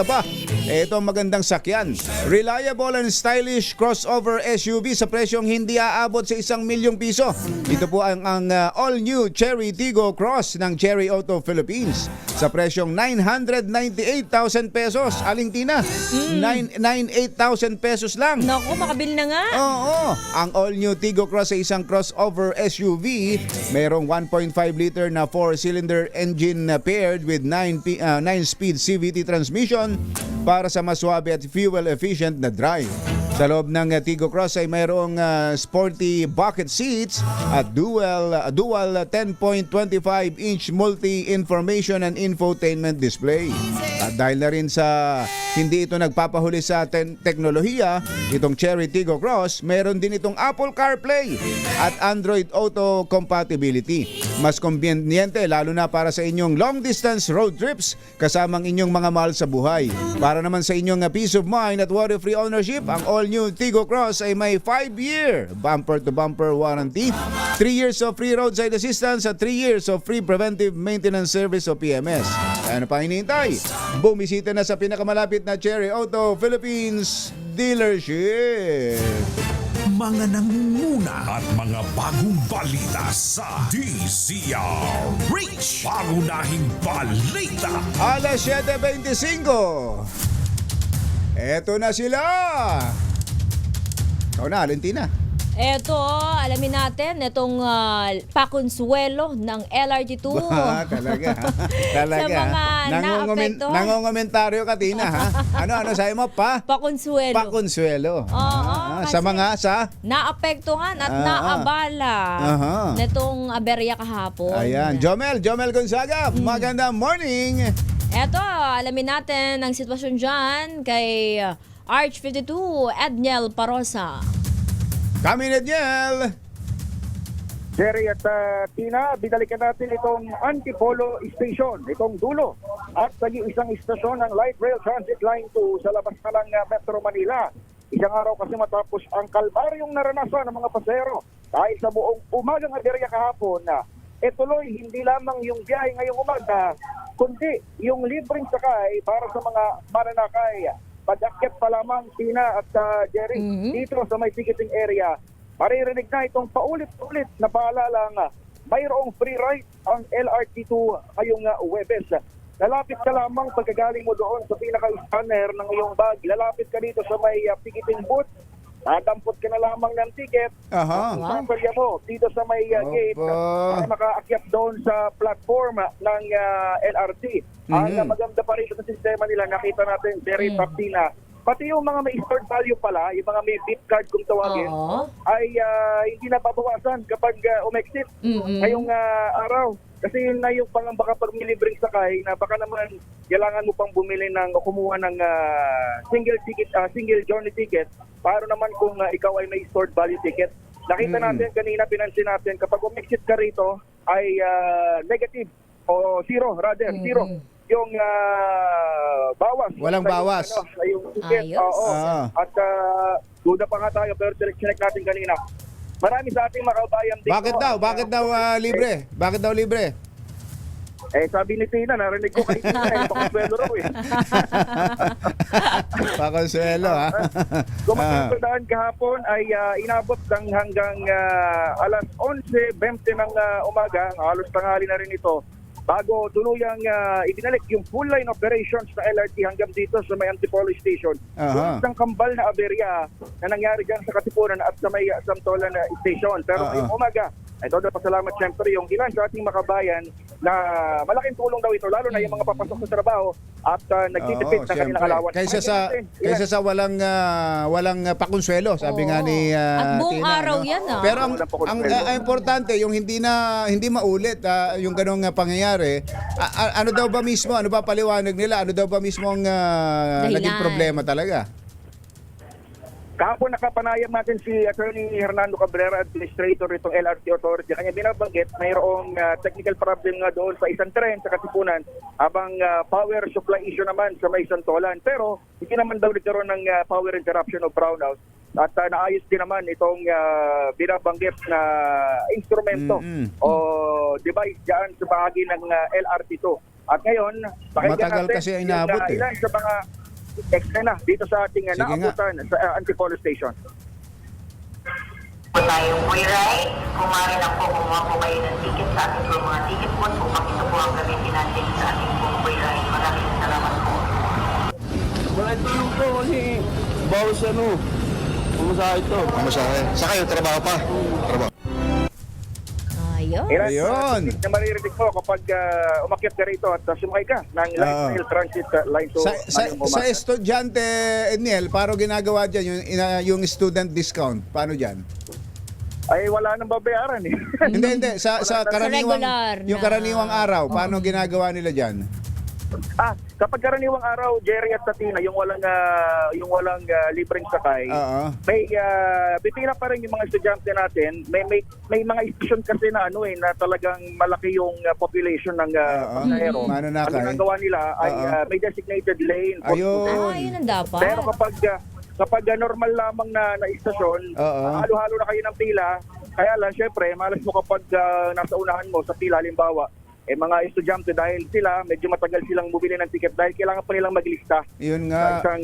Speaker 3: ito ang magandang sakyan. Reliable and stylish crossover SUV sa presyong hindi aabot sa 1 milyong piso. Ito po ang all-new Cherry Tiggo Cross ng Cherry Auto Philippines sa presyong 998,000 pesos. Aling Tina, 998,000 pesos lang.
Speaker 5: Naku, makabili na nga.
Speaker 3: Oo, ang all-new Tiggo Cross sa isang crossover SUV, mayroong 1.5 liter na 4-cylinder engine paired with 9-speed CVT transmission para sa mas suabe at fuel-efficient na drive. Sa loob ng Tiggo Cross ay mayroong sporty bucket seats at dual 10.25-inch multi-information and infotainment display. At dahil na rin sa hindi ito nagpapahuli sa teknolohiya, itong Cherry Tiggo Cross, mayroon din itong Apple CarPlay at Android Auto compatibility. Mas conveniente lalo na para sa inyong long-distance road trips kasamang inyong mga mahal sa buhay. Para naman sa inyong peace of mind at worry-free ownership, ang all-new Tiggo Cross ay may 5-year bumper-to-bumper warranty, 3 years of free roadside assistance at 3 years of free preventive maintenance service o PMS. Ano pa hinihintay? Bumisita na sa pinakamalapit na Cherry Auto Philippines dealership.
Speaker 1: mga nangunguna at mga bagong balita sa DZRH. Pangunahing balita.
Speaker 3: Alas 7:25. Eto na sila. Ikaw na, Valentina.
Speaker 5: Eto, alamin natin, itong pakonsuelo ng LRT2.
Speaker 3: Talaga. Talaga.
Speaker 5: Sa mga naapektuhan.
Speaker 3: Nangongomentaryo ka, Tina, ha? Ano sa'yo mo pa?
Speaker 5: Pakonsuelo.
Speaker 3: Pakonsuelo.
Speaker 5: Oo,
Speaker 3: Sa
Speaker 5: kasi
Speaker 3: mga
Speaker 5: naapektuhan at naabala nitong aberya kahapon.
Speaker 3: Ayan. Jomel Gonzaga, magandang morning.
Speaker 5: Eto, alamin natin ang sitwasyon dyan kay Arch 52, Edniel Parosa.
Speaker 3: Kami, Edniel.
Speaker 9: Jerry at Tina, binalikan natin itong Antipolo Station, itong dulo at naging isang istasyon ng Light Rail Transit Line 2 sa labas na lang Metro Manila. Isang araw kasi matapos ang kalbaryong naranasan ng mga pasahero dahil sa buong umagang aberya kahapon na tuloy hindi lamang yung biyahe ngayong umaga, kundi yung libreng sakay para sa mga mananakay. Pag-akyat pa lamang, Tina at Jerry, dito sa may ticketing area, maririnig na itong paulit-ulit na paalala nga, mayroong free ride ang LRT2 ngayong Huwebes. Lalapit ka lamang pagkagaling mo doon sa pinaka-scanner ng iyong bag. Lalapit ka dito sa may ticketing booth. Dadampot ka na lamang ng ticket. Sasarya mo dito sa may gate para makaakyat doon sa platform ng LRT. Ang maganda pa rin sa sistema nila, nakita natin, Jerry Taptina, pati yung mga may stored value pala, yung mga may beep card kung tawagin, ay hindi na babawasan kapag umexit ngayong araw. Kasi yun na yung pangamba kapag may libreng sakay na baka naman kailangan mo pang bumili ng o kumuha ng single journey ticket para naman kung ikaw ay may stored value ticket. Nakita natin kanina, pinansin natin, kapag umexit ka rito ay negative o zero yung bawas.
Speaker 3: Walang bawas.
Speaker 9: Yung ticket. At duda pa nga tayo pero check natin kanina. Marami sa ating makabayan dito.
Speaker 3: Bakit daw libre? Bakit daw libre?
Speaker 9: Sabi ni Tina, narinig ko kayo pakonsuelo raw eh.
Speaker 3: Pakonsuelo, ha?
Speaker 9: Kung magkakadaan kahapon ay inabot ng hanggang alas 11:20 ng umaga, halos tanghali na rin ito, bago tuluyang ibinalik yung full line operations na LRT hanggang dito sa may Antipolo Station. Isang kambal na aberya na nangyari dyan sa Katipunan at sa may Samtolan Station. Pero ngayong umaga, ay todo pasalamat siyempre yung ilan sa ating makabayan na malaking tulong daw ito, lalo na yung mga papasok sa trabaho at nagtitipid ng kanilang alawan.
Speaker 3: Kaysa sa walang pakonsuelo, sabi nga ni
Speaker 5: at buong
Speaker 3: Tina,
Speaker 5: araw yan.
Speaker 3: Pero ang importante, yung hindi maulit yung ganong pangyayari. Ano daw ba mismo, ano ba paliwanag nila? Ano daw ba mismo ang naging problema talaga?
Speaker 9: Kahapon nakapanayam natin si Attorney Hernando Cabrera, Administrator itong LRT Authority. Kanya binabanggit mayroong technical problem nga doon sa isang tren sa Katipunan habang power supply issue naman sa may Santolan. Pero hindi naman daw nagkaroon ng power interruption o brownout. At naayos din naman itong binabanggit na instrumento o device dyan sa bahagi ng LRT2. At ngayon,
Speaker 3: matagal kasi inabot
Speaker 9: ilan sa mga eksena dito sa ating naabutan sa Antipolo Station.
Speaker 11: Po tayong free ride. Kung maaari lang po, kumuha po kayo ng ticket sa ating po mga ticket po upang ito po ang gamitin natin sa ating po free ride. Maraming salamat po.
Speaker 6: Wala tulong po kasi bawas pumasahe ito.
Speaker 2: Pamasahe. Sa kayo, trabaho pa. Trabaho.
Speaker 3: Ayun.
Speaker 9: Na maririnig mo kapag umakyat ka rito at sumakay ka ng Light Rail Transit Line 2.
Speaker 3: Sa estudyante, Edniel, paano ginagawa dyan yung student discount? Paano dyan?
Speaker 9: Ay wala nang babayaran eh.
Speaker 3: Hindi. Sa karaniwang araw, paano ginagawa nila dyan?
Speaker 9: Kapag karaniwang araw, Jerry at Tatina, yung walang libreng sakay, may pipila pa rin yung mga estudyante natin. May mga istasyon kasi na na talagang malaki yung population ng pasahero. Ang ginagawa nila ay may designated lane.
Speaker 5: Yun ang dapat.
Speaker 9: Pero kapag normal lamang na istasyon, halo-halo na kayo ng pila. Kaya lang, syempre, malas mo kapag nasa unahan mo sa pila, halimbawa,
Speaker 10: mga estudyante dahil sila medyo matagal silang bumili ng ticket dahil kailangan pa nilang maglista
Speaker 3: Yun
Speaker 10: sa
Speaker 3: nga.
Speaker 10: isang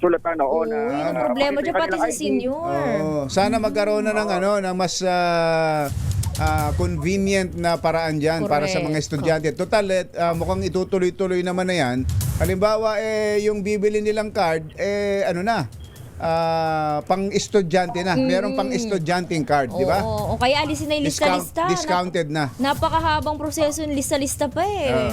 Speaker 10: sulatan
Speaker 5: Uy,
Speaker 10: na
Speaker 5: ang problema dyan pati sa
Speaker 10: ID.
Speaker 5: senior.
Speaker 3: Oo. Sana magkaroon na ng ng mas convenient na paraan diyan para sa mga
Speaker 5: Correct.
Speaker 3: estudyante. Total mukhang itutuloy-tuloy naman na 'yan. Halimbawa yung bibili nilang card pang estudyante na. Merong pang estudyanteng card, di ba?
Speaker 5: Oo, o kaya alisin na yung lista-lista.
Speaker 3: Discounted na.
Speaker 5: Napakahabang proseso yung lista-lista pa eh.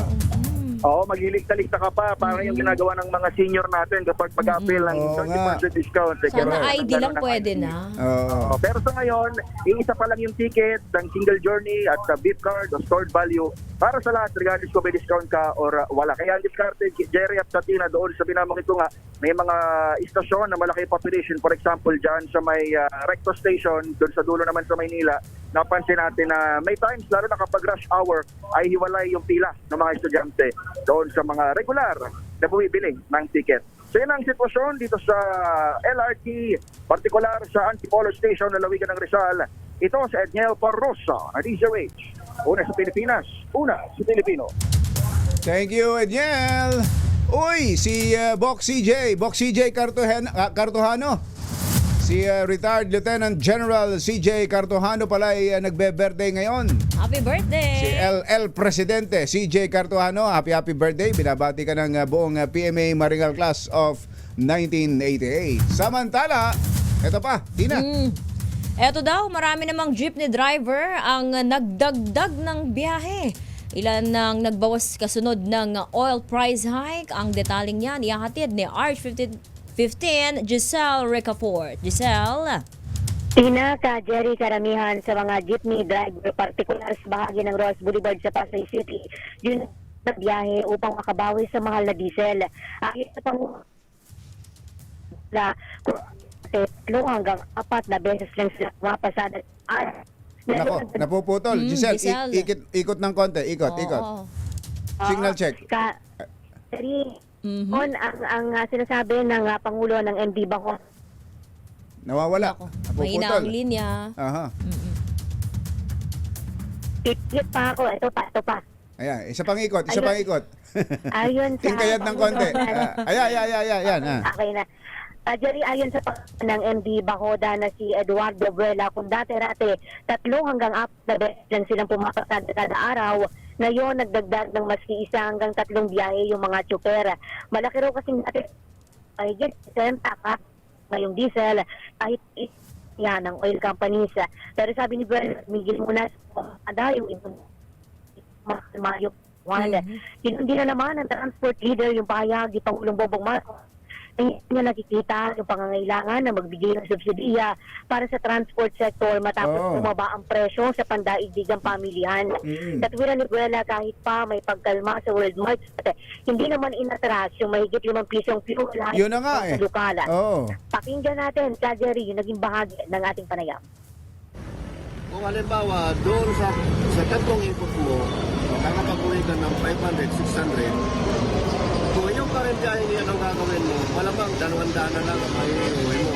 Speaker 10: Oo, maglilista-lista ka pa para yung ginagawa ng mga senior natin kapag mag-appeal ng
Speaker 3: Oo
Speaker 10: 30% discount.
Speaker 5: Sana ID lang pwede na.
Speaker 3: Oo.
Speaker 10: Pero sa ngayon, iisa pa lang yung ticket ng single journey at sa beep card o stored value para sa lahat, regardless kung may discount ka or wala. Kaya ang discarded, Jerry at Katina, doon sa binamangit ko nga, may mga istasyon na malaki population. For example, dyan sa may Recto Station, doon sa dulo naman sa Maynila, napansin natin na may times, lalo na kapag rush hour, ay hiwalay yung pila ng mga estudyante doon sa mga regular na bumibili ng ticket. So yun ang sitwasyon dito sa LRT, partikular sa Antipolo Station na Lawigan ng Rizal. Ito sa Edniel Parrosa, na DZRH. Una sa Pilipinas, una sa Pilipino.
Speaker 3: Thank you, Edniel. Uy, si Box CJ Cartojano. Si retired Lieutenant General CJ Cartojano pala ay nagbe-birthday ngayon.
Speaker 5: Happy birthday!
Speaker 3: Si LL Presidente CJ Cartojano, happy birthday. Binabati ka ng buong PMA Maringal Class of 1988. Samantala, eto pa, Tina.
Speaker 5: Eto daw, marami namang jeepney driver ang nagdagdag ng biyahe. Ilan nang nagbawas kasunod ng oil price hike. Ang detaling yan, ihahatid ni Arch 15, Giselle Ricafort. Giselle?
Speaker 12: Tina, Jerry, karamihan sa mga jeepney driver, partikular sa bahagi ng Ross Boulevard sa Pasay City, yun na biyahe upang makabawi sa mahal na diesel. Ayon sa hanggang 4 na beses lang sila mapasada.
Speaker 3: Nako, napuputol. Giselle,
Speaker 5: Giselle.
Speaker 3: ikot ng konti. Ikot. Signal check.
Speaker 12: Jerry, ang sinasabi ng Pangulo ng MD Bangko.
Speaker 3: Nawawala.
Speaker 5: Mahina ang
Speaker 3: Napuputol.
Speaker 5: linya.
Speaker 3: Aha.
Speaker 12: Ikit pa ako. Ito pa.
Speaker 3: Ayan, isa pang ikot.
Speaker 12: Ayon sa
Speaker 3: Tingkayat ng konti. Ayan.
Speaker 12: Okay na. Jerry, ayon sa ng MD Bacoda na si Eduardo Vuela, kung dati-rate 3 hanggang 4 na beses lang silang pumapasada kada araw, ngayon nagdagdag ng maski 1 hanggang 3 biyahe yung mga tsuper. Malaki raw kasing dati ay senta ka ngayong diesel kahit yan ng oil companies. Pero sabi ni Vuela, migil muna ada yung Mayo 1. Hindi na naman ang transport leader yung pahayag ni Pangulong Bongbong Marcos. Hindi niya nakikita yung pangangailangan na magbigay ng subsidiya para sa transport sector matapos bumaba ang presyo sa pandaigdigang pamilihan. Katwiran ni Vuela, kahit pa may pagkalma sa world market, hindi naman inatras yung mahigit 5 pisong fuel
Speaker 3: Yun na nga
Speaker 12: sa lokal. Pakinggan natin, Jerry, yung naging bahagi ng ating panayam.
Speaker 2: Kung halimbawa, doon sa tatlong input mo, nakapag-uwi ka ng 500, 600, kung yung current biyahe niya ang gagawin mo, malamang 200 na lang ang maiuwi mo.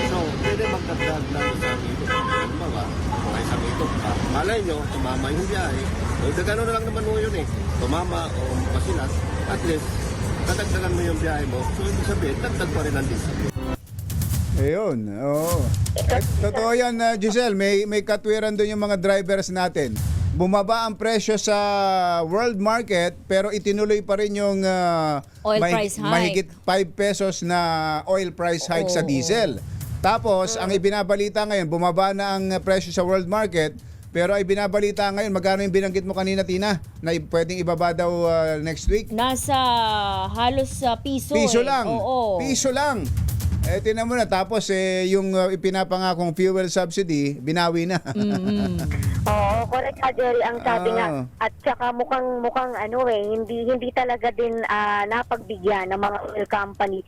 Speaker 2: So, pwede magdagdag na isang ikot. Halimbawa, may isang ikot ka. Malay nyo, tumama yung biyahe. O, gano'n na lang naman mo yun eh. Tumama o masilas, at least, dadagdagan mo yung biyahe mo. So, ibig sabihin, dagdag pa rin ang diesel.
Speaker 3: Ayun, totoo yan, Giselle. May katwiran doon yung mga drivers natin. Bumaba ang presyo sa world market pero itinuloy pa rin yung
Speaker 5: Oil price hike.
Speaker 3: mahigit 5 pesos na oil price hike sa diesel. Tapos, ang ibinabalita ngayon, bumaba na ang presyo sa world market pero ay binabalita ngayon, magkano yung binanggit mo kanina, Tina, na pwedeng ibaba daw next week?
Speaker 5: Nasa halos piso.
Speaker 3: Piso lang.
Speaker 5: Oo.
Speaker 3: Piso lang. Tinan mo na, tapos yung ipinapangakong fuel subsidy, binawi na.
Speaker 12: Oo, correct ka, Jerry, ang sabi nga. At saka mukhang hindi talaga din napagbigyan ng mga oil company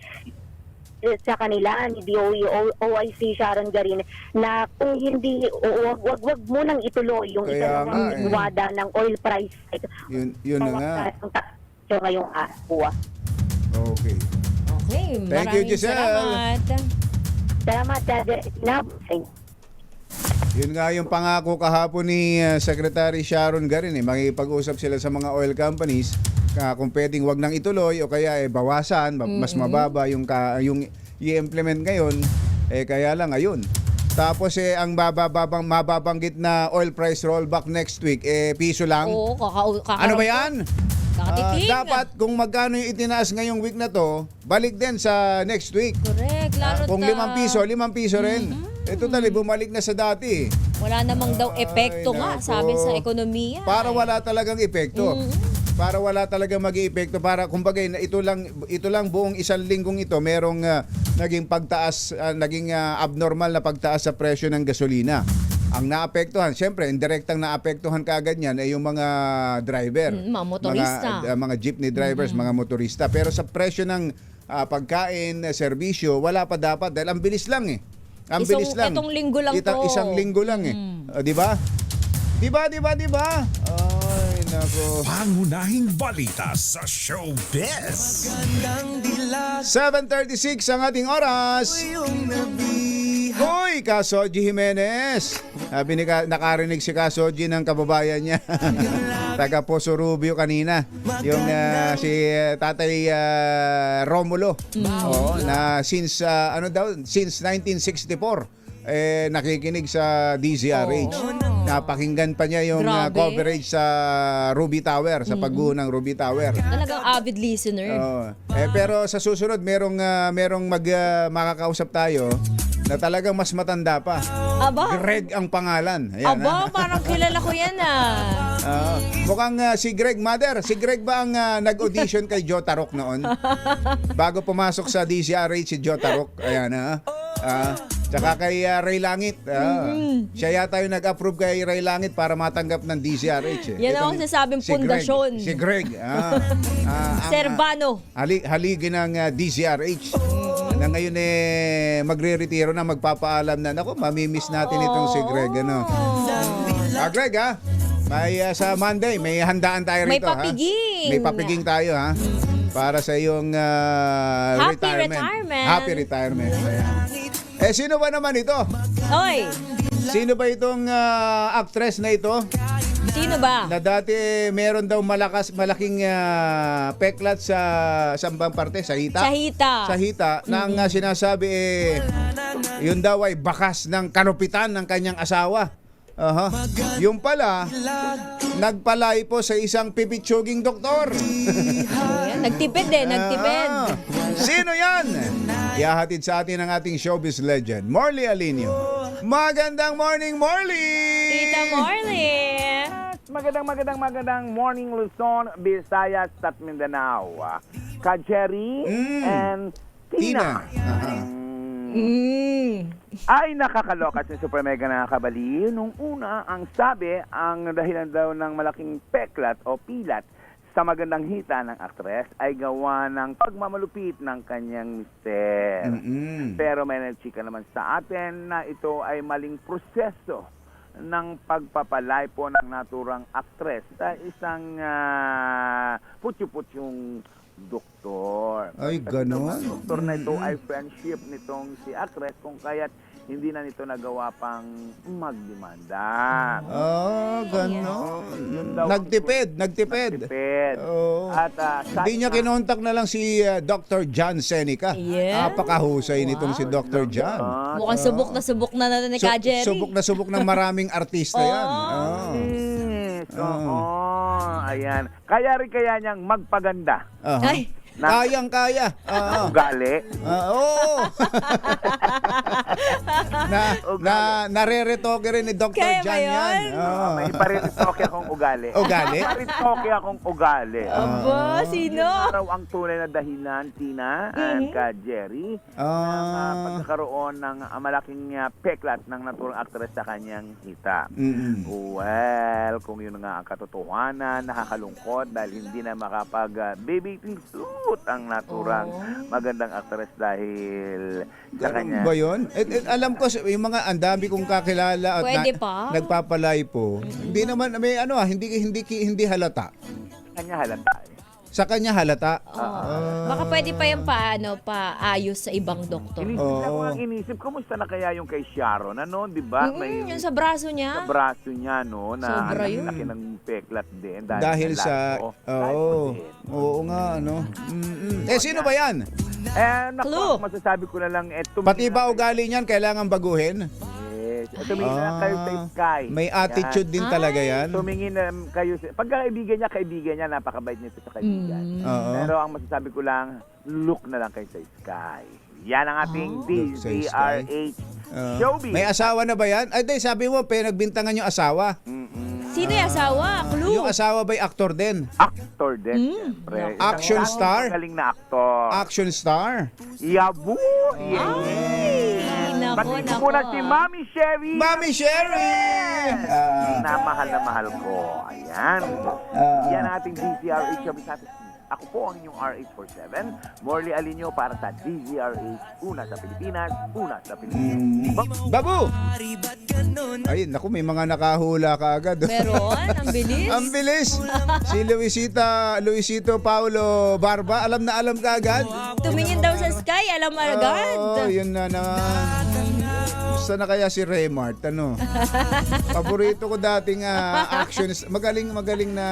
Speaker 12: sa kanila ni DOE OIC Sharon Garin na kung hindi wag mo nang ituloy yung iwada ng oil price.
Speaker 3: Yun na nga.
Speaker 12: So ngayong araw.
Speaker 3: Okay.
Speaker 5: Okay,
Speaker 3: Thank you, Giselle.
Speaker 5: Salamat.
Speaker 12: Salamat, Jerry.
Speaker 3: Yun nga yung pangako kahapon ni Secretary Sharon Garin makikipag-usap sila sa mga oil companies kung pwedeng wag nang ituloy o kaya bawasan, mas mababa yung i-implement ngayon, kaya lang ngayon. Tapos ang mababanggit na oil price rollback next week piso lang.
Speaker 5: Oo,
Speaker 3: Ano ba yan?
Speaker 5: Kakatiting.
Speaker 3: Dapat kung magkano yung itinaas ngayong week na to, balik din sa next week.
Speaker 5: Correct. Lalo
Speaker 3: Kung 5 piso rin. Ito tali, bumalik na sa dati.
Speaker 5: Wala namang daw epekto nga,
Speaker 3: nako.
Speaker 5: sabi sa ekonomiya.
Speaker 3: Para wala talagang epekto. Para wala talagang mag-iepekto. Para kumbaga ito lang buong isang linggong ito merong naging pagtaas, naging abnormal na pagtaas sa presyo ng gasolina. Ang naapektuhan, siyempre, indirektang naapektuhan kaagad niyan ay yung mga driver.
Speaker 5: Mga motorista.
Speaker 3: Mga jeepney drivers, mga motorista. Pero sa presyo ng pagkain, serbisyo, wala pa dapat dahil ang bilis lang Ang bilis lang.
Speaker 5: Itong linggo lang to.
Speaker 3: Isang linggo lang di ba? Di ba? Ay, nako.
Speaker 1: Pangunahing balita sa showbiz.
Speaker 3: 7:36 ang ating oras. Hoy, Kasoji Jimenez. Nakarinig si Kasoji ng kababayan niya. Taga Poso Rubio kanina. Yung si Tatay Romulo. Oo, na since 1964 nakikinig sa DZRH. Napakinggan pa niya yung coverage sa Ruby Tower, sa pagguho ng Ruby Tower.
Speaker 5: Talagang avid listener.
Speaker 3: Pero sa susunod merong makakausap tayo na talagang mas matanda pa.
Speaker 5: Aba?
Speaker 3: Greg ang pangalan. Ayan,
Speaker 5: Aba, parang kilala ko yan
Speaker 3: mukhang si Greg, Mother. Si Greg ba ang nag-audition kay Joe Tarok noon? Bago pumasok sa DZRH si Joe Tarok. Ayan tsaka kay Ray Langit. Siya yata yung nag-approve kay Ray Langit para matanggap ng DZRH.
Speaker 5: Yan ang sasabing pundasyon.
Speaker 3: Si Greg.
Speaker 5: Servano.
Speaker 3: Haligi ng DZRH. Na ngayon magre-retiro na, magpapaalam na. Naku, mamimiss natin itong si Greg. Greg may sa Monday, may handaan tayo rito.
Speaker 5: May papiging.
Speaker 3: May papiging tayo para sa iyong retirement. Happy retirement. Sino ba naman ito?
Speaker 5: Oy!
Speaker 3: Sino ba itong actress na ito?
Speaker 5: Sino ba?
Speaker 3: Na dati meron daw malaking peklat sa sambang parte, sa hita. Sa hita. Na ang sinasabi yun daw ay bakas ng kanupitan ng kanyang asawa. Yung pala, nagpalay po sa isang pipitsuging doktor.
Speaker 5: Nagtipid nagtipid.
Speaker 3: Sino yan? Ihahatid sa atin ang ating showbiz legend, Morley Alinio. Magandang morning, Morley!
Speaker 5: Tita Morley!
Speaker 13: Magandang morning, Luzon, Visayas at Mindanao. Ka-Jerry and Tina. Ay nakakaloka si Super Mega nakakabali. Nung una, ang sabi, ang dahilan daw ng malaking peklat o pilat sa magandang hita ng aktres ay gawa ng pagmamalupit ng kanyang mister. Pero may nagchika naman sa atin na ito ay maling proseso ng pagpapalay po ng naturang aktres sa isang putyo-putyong doktor.
Speaker 3: Ay, gano'n?
Speaker 13: Ang doktor na ito ay friendship nitong si aktres kung kaya't hindi na nito nagawa pang magdemanda.
Speaker 3: Gano'n. Nagtipid. At hindi niya kinontak na lang si Dr. John Seneca. Napakahusay nitong si Dr. John.
Speaker 5: Mukhang subok na ni Ka-Jerry.
Speaker 3: Subok na maraming artista yan.
Speaker 13: Ayan. Kaya rin kanyang magpaganda.
Speaker 5: Ay.
Speaker 3: Kayang-kaya.
Speaker 13: Ugali.
Speaker 3: Oo. Nare-retoke rin ni Dr.
Speaker 5: Kaya
Speaker 3: John yan.
Speaker 13: May iparitoke akong ugali.
Speaker 3: Ugali?
Speaker 13: Iparitoke akong ugali.
Speaker 5: Aba, sino?
Speaker 13: Araw ang tunay na dahilan, Tina and Ka-Jerry, ng pagkakaroon ng malaking peklat ng naturang aktres sa kanyang hita. Well, kung yun nga ang katotohanan, nakakalungkot dahil hindi na makapag-baby suit ang naturang magandang aktres dahil sa kanya.
Speaker 3: Ba yun? Alam ko, yung mga andami kong kakilala at
Speaker 5: Pwede pa?
Speaker 3: nagpapalay po. Hindi naman, may hindi halata.
Speaker 13: Kanya halata.
Speaker 3: Sa kanya halata.
Speaker 5: Baka pwede pa yung paayos sa ibang doktor.
Speaker 13: Inisip, kumusta na kaya yung kay Sharon? Ano, di ba?
Speaker 5: Yung sa braso niya.
Speaker 13: Sa braso niya, no? Na
Speaker 5: Sobra yun.
Speaker 13: laki ng peklat din.
Speaker 3: Dahil sa... Oo nga, ano. Sino ba yan?
Speaker 13: Naku, masasabi ko na lang,
Speaker 3: Pati ba ugali niyan kailangan baguhin?
Speaker 13: Tumingin na kayo sa Sky.
Speaker 3: May attitude din talaga yan.
Speaker 13: Tumingin na kayo sa... Pag kaibigan niya, napakabait nito sa kaibigan. Pero ang masasabi ko lang, look na lang kayo sa Sky. Yan ang ating DZRH showbiz.
Speaker 3: May asawa na ba yan? Ay, sabi mo, pinagbintangan yung asawa.
Speaker 5: Sino yung asawa? Clue.
Speaker 3: Yung asawa ba'y aktor din?
Speaker 13: Actor din, siyempre.
Speaker 3: Action star?
Speaker 13: Magaling na actor.
Speaker 3: Action star?
Speaker 13: Yabu! Batiin ko muna si Mami Sherry!
Speaker 3: Mami Sherry!
Speaker 13: Mahal na mahal ko. Ayan. Yan ang ating DZRH showbiz natin. Ako po ang inyong RH47, Morley Alinio para sa DZRH, una sa Pilipinas, una sa Pilipinas.
Speaker 3: Babu! Ay, naku, may mga nakahula ka agad.
Speaker 5: Meron, ang bilis.
Speaker 3: Ang bilis. Si Luisito Paulo Barba, alam na alam ka agad.
Speaker 5: Tumingin daw sa Sky, alam agad.
Speaker 3: Yun na naman. Gusto na kaya si Raymart, ano? Paborito ko dating action, magaling na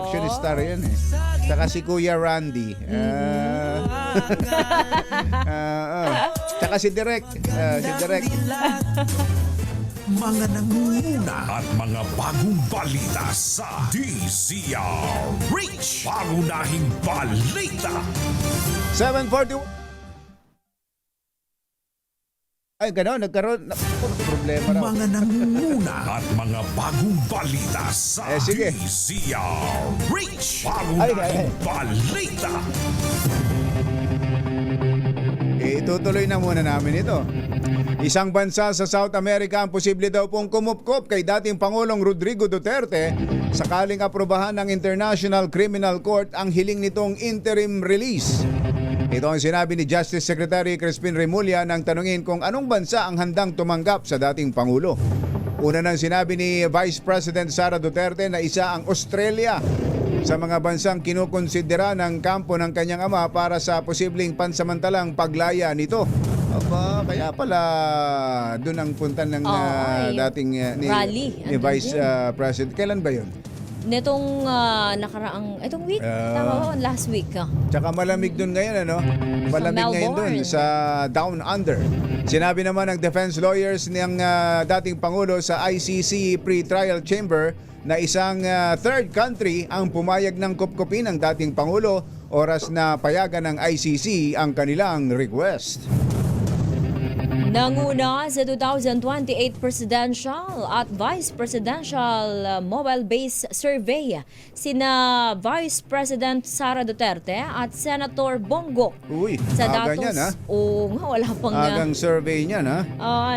Speaker 3: action star yun eh. Saka si Kuya Randy. Saka si Direk.
Speaker 1: Mga nangunguna at mga bagong balita sa DZRH. Pangunahing balita.
Speaker 3: 7:41. Ay, gano'n, nagkaroon. Problema raw.
Speaker 1: Mga nangunguna at mga bagong balita sa
Speaker 3: sige.
Speaker 1: DZRH. Pangunahing balita.
Speaker 3: Itutuloy na muna namin ito. Isang bansa sa South America ang posible daw pong kumupkop kay dating Pangulong Rodrigo Duterte sakaling aprobahan ng International Criminal Court ang hiling nitong interim release. Ito ang sinabi ni Justice Secretary Crispin Remulla nang tanungin kung anong bansa ang handang tumanggap sa dating Pangulo. Una nang sinabi ni Vice President Sara Duterte na isa ang Australia sa mga bansang kinukonsidera ng kampo ng kanyang ama para sa posibleng pansamantalang paglaya nito. Aba, kaya pala doon ang punta ng dating ni Vice President. Kailan ba yun?
Speaker 5: Nitong itong week? Tama ba? Last week.
Speaker 3: Tsaka malamig doon ngayon, ano? Malamig ngayon doon sa Down Under. Sinabi naman ng defense lawyers ng dating Pangulo sa ICC Pre-Trial Chamber na isang third country ang pumayag ng kupkupin ng dating Pangulo oras na payagan ng ICC ang kanilang request.
Speaker 5: Nanguna sa 2028 presidential at vice presidential mobile-based survey sina Vice President Sara Duterte at Senator Bongo. Sa datos,
Speaker 3: niyan, ha?
Speaker 5: Wala pang
Speaker 3: agang survey niyan, ha?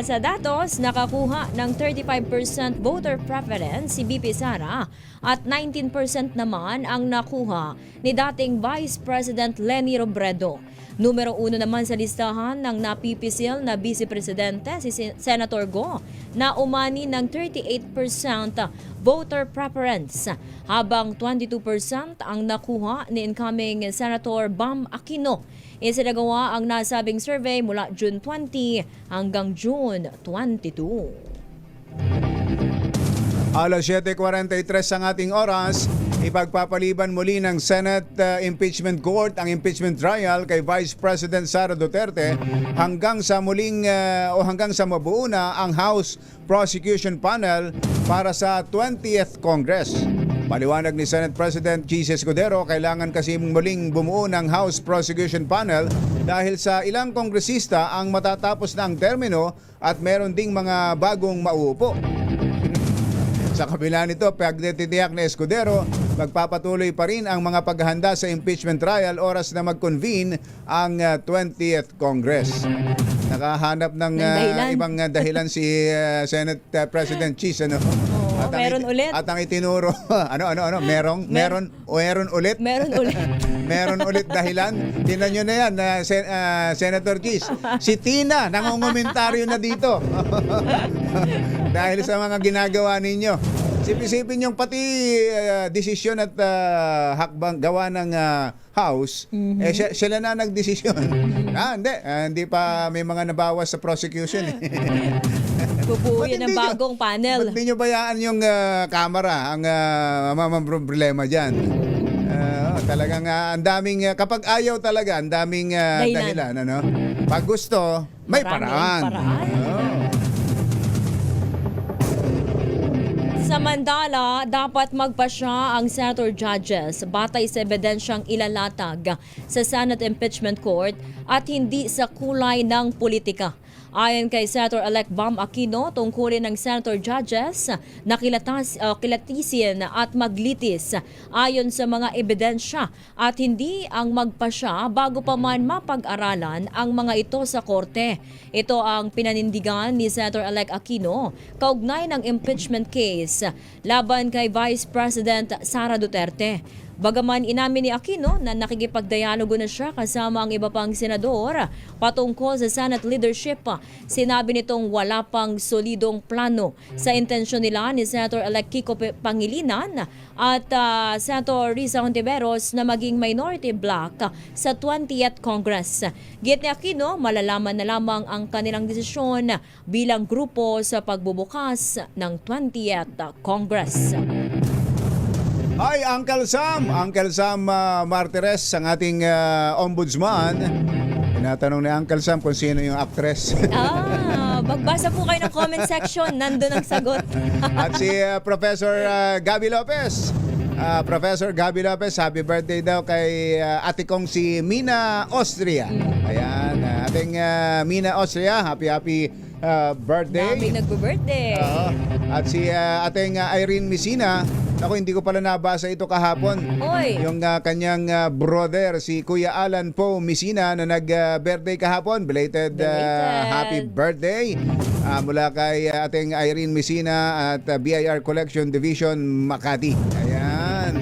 Speaker 5: Sa datos, nakakuha ng 35% voter preference si BP Sara at 19% naman ang nakuha ni dating Vice President Leni Robredo. Numero 1 naman sa listahan ng napipisil na Vice Presidente si Senator Go na umani ng 38% voter preference habang 22% ang nakuha ni incoming Senator Bam Aquino. Isinagawa ang nasabing survey mula June 20 hanggang June 22.
Speaker 3: Alas 7:43 ang ating oras. Ipagpapaliban muli ng Senate Impeachment Court ang impeachment trial kay Vice President Sara Duterte hanggang sa mabuo na ang House Prosecution Panel para sa 20th Congress. Maliwanag ni Senate President Chis Escudero, kailangan kasi muling bumuo ng House Prosecution Panel dahil sa ilang kongresista ang matatapos na ang termino at meron ding mga bagong mauupo. Sa kabila nito, pagtitiyak ni Escudero, magpapatuloy pa rin ang mga paghahanda sa impeachment trial oras na mag-convene ang 20th Congress. Nakahanap ng ibang dahilan si Senate President Chis, ano?
Speaker 5: Meron ulit.
Speaker 3: At ang itinuro, meron ulit. Meron ulit dahilan. Tingnan nyo na yan, Senator Chis. Si Tina, nangungomentaryo na dito. Dahil sa mga ginagawa ninyo. Sipin yung pati desisyon at hakbang gawa ng House, sila na nagdesisyon. Hindi pa may mga nabawas sa prosecution.
Speaker 5: Bubuuin ng bagong panel.
Speaker 3: Ba't di nyo bayaan yung Kamara ang problema dyan? Talagang ang daming, kapag ayaw talaga, ang daming dahilan. Ano? Pag gusto, may paraan.
Speaker 5: Samantala, dapat magpasya ang senator judges batay sa ebidensyang ilalatag sa Senate Impeachment Court at hindi sa kulay ng politika. Ayon kay Senator-elect Bam Aquino, tungkulin ng senator judges na kilatisin at maglitis ayon sa mga ebidensya at hindi ang magpasya bago pa man mapag-aralan ang mga ito sa korte. Ito ang pinanindigan ni Senator-elect Aquino kaugnay ng impeachment case laban kay Vice President Sara Duterte. Bagaman inamin ni Aquino na nakikipagdialogo na siya kasama ang iba pang senador patungkol sa Senate leadership, sinabi nitong wala pang solidong plano sa intensyon nila ni Senator-elect Kiko Pangilinan at Senator Risa Hontiveros na maging minority bloc sa 20th Congress. Git ni Aquino, malalaman na lamang ang kanilang desisyon bilang grupo sa pagbubukas ng 20th Congress.
Speaker 3: Hi, Uncle Sam Martires, ang ating ombudsman. Tinatanong ni Uncle Sam kung sino yung actress.
Speaker 5: Magbasa po kayo ng comment section, nandun ang sagot.
Speaker 3: At si Professor Gabby Lopez. Professor Gabby Lopez, happy birthday daw kay ate kong si Mina Austria. Ayan, ating Mina Austria, happy birthday.
Speaker 5: Dami nagbo-birthday.
Speaker 3: At si ating Irene Messina. Ako, hindi ko pala nabasa ito kahapon.
Speaker 5: Oy.
Speaker 3: Yung kanyang brother, si Kuya Alan Poe Messina na nag-birthday kahapon. Belated happy birthday. Mula kay ating Irene Messina at BIR Collection Division Makati. Ayan.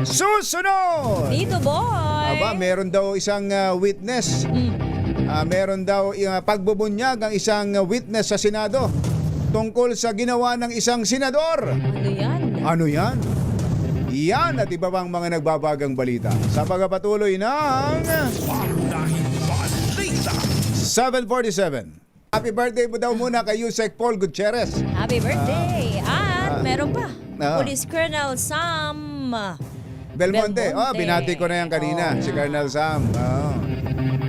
Speaker 3: Susunod!
Speaker 5: Dito, boy!
Speaker 3: Aba, meron daw isang witness. Meron daw pagbubunyag ang isang witness sa Senado tungkol sa ginawa ng isang senador.
Speaker 5: Ano yan?
Speaker 3: Yan at iba pang mga nagbabagang balita sa pagpapatuloy ng 747. Happy birthday mo daw muna kay Yusek Paul Gutierrez.
Speaker 5: Happy birthday! At meron pa, Police Colonel Sam
Speaker 3: Belmonte. Binati ko na yan kanina, si Colonel Sam.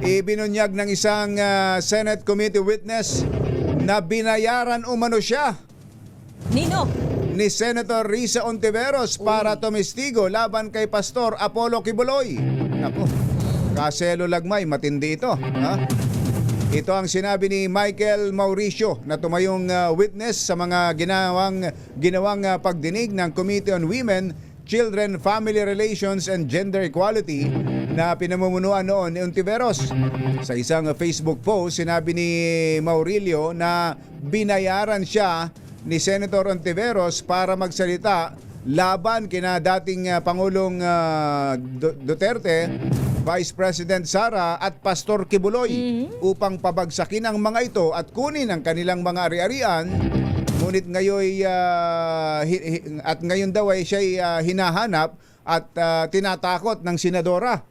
Speaker 3: Ibinunyag ng isang Senate Committee witness na binayaran umano siya.
Speaker 5: Nino?
Speaker 3: Ni Senator Risa Hontiveros para tumestigo laban kay Pastor Apollo Kibuloy. Naku, kaselo lagmay, matindi ito. Ito ang sinabi ni Michael Mauricio na tumayong witness sa mga ginawang pagdinig ng Committee on Women, Children, Family Relations and Gender Equality na pinamumunuan noon ni Hontiveros. Sa isang Facebook post, sinabi ni Maurilio na binayaran siya ni Senator Hontiveros para magsalita laban kina dating Pangulong Duterte, Vice President Sara at Pastor Kibuloy upang pabagsakin ang mga ito at kunin ang kanilang mga ari-arian. Ngunit ngayon daw ay siya hinahanap at tinatakot ng senadora.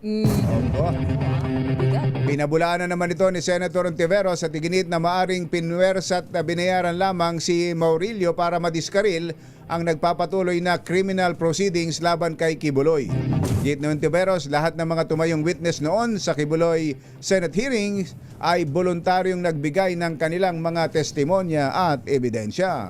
Speaker 3: Binabulaan na naman ito ni Senator Hontiveros at iginit na maaring pinwersa at binayaran lamang si Maurilio para madiskaril ang nagpapatuloy na criminal proceedings laban kay Kibuloy. Git ni Hontiveros, lahat ng mga tumayong witness noon sa Kibuloy Senate hearings ay voluntaryong nagbigay ng kanilang mga testimonya at ebidensya.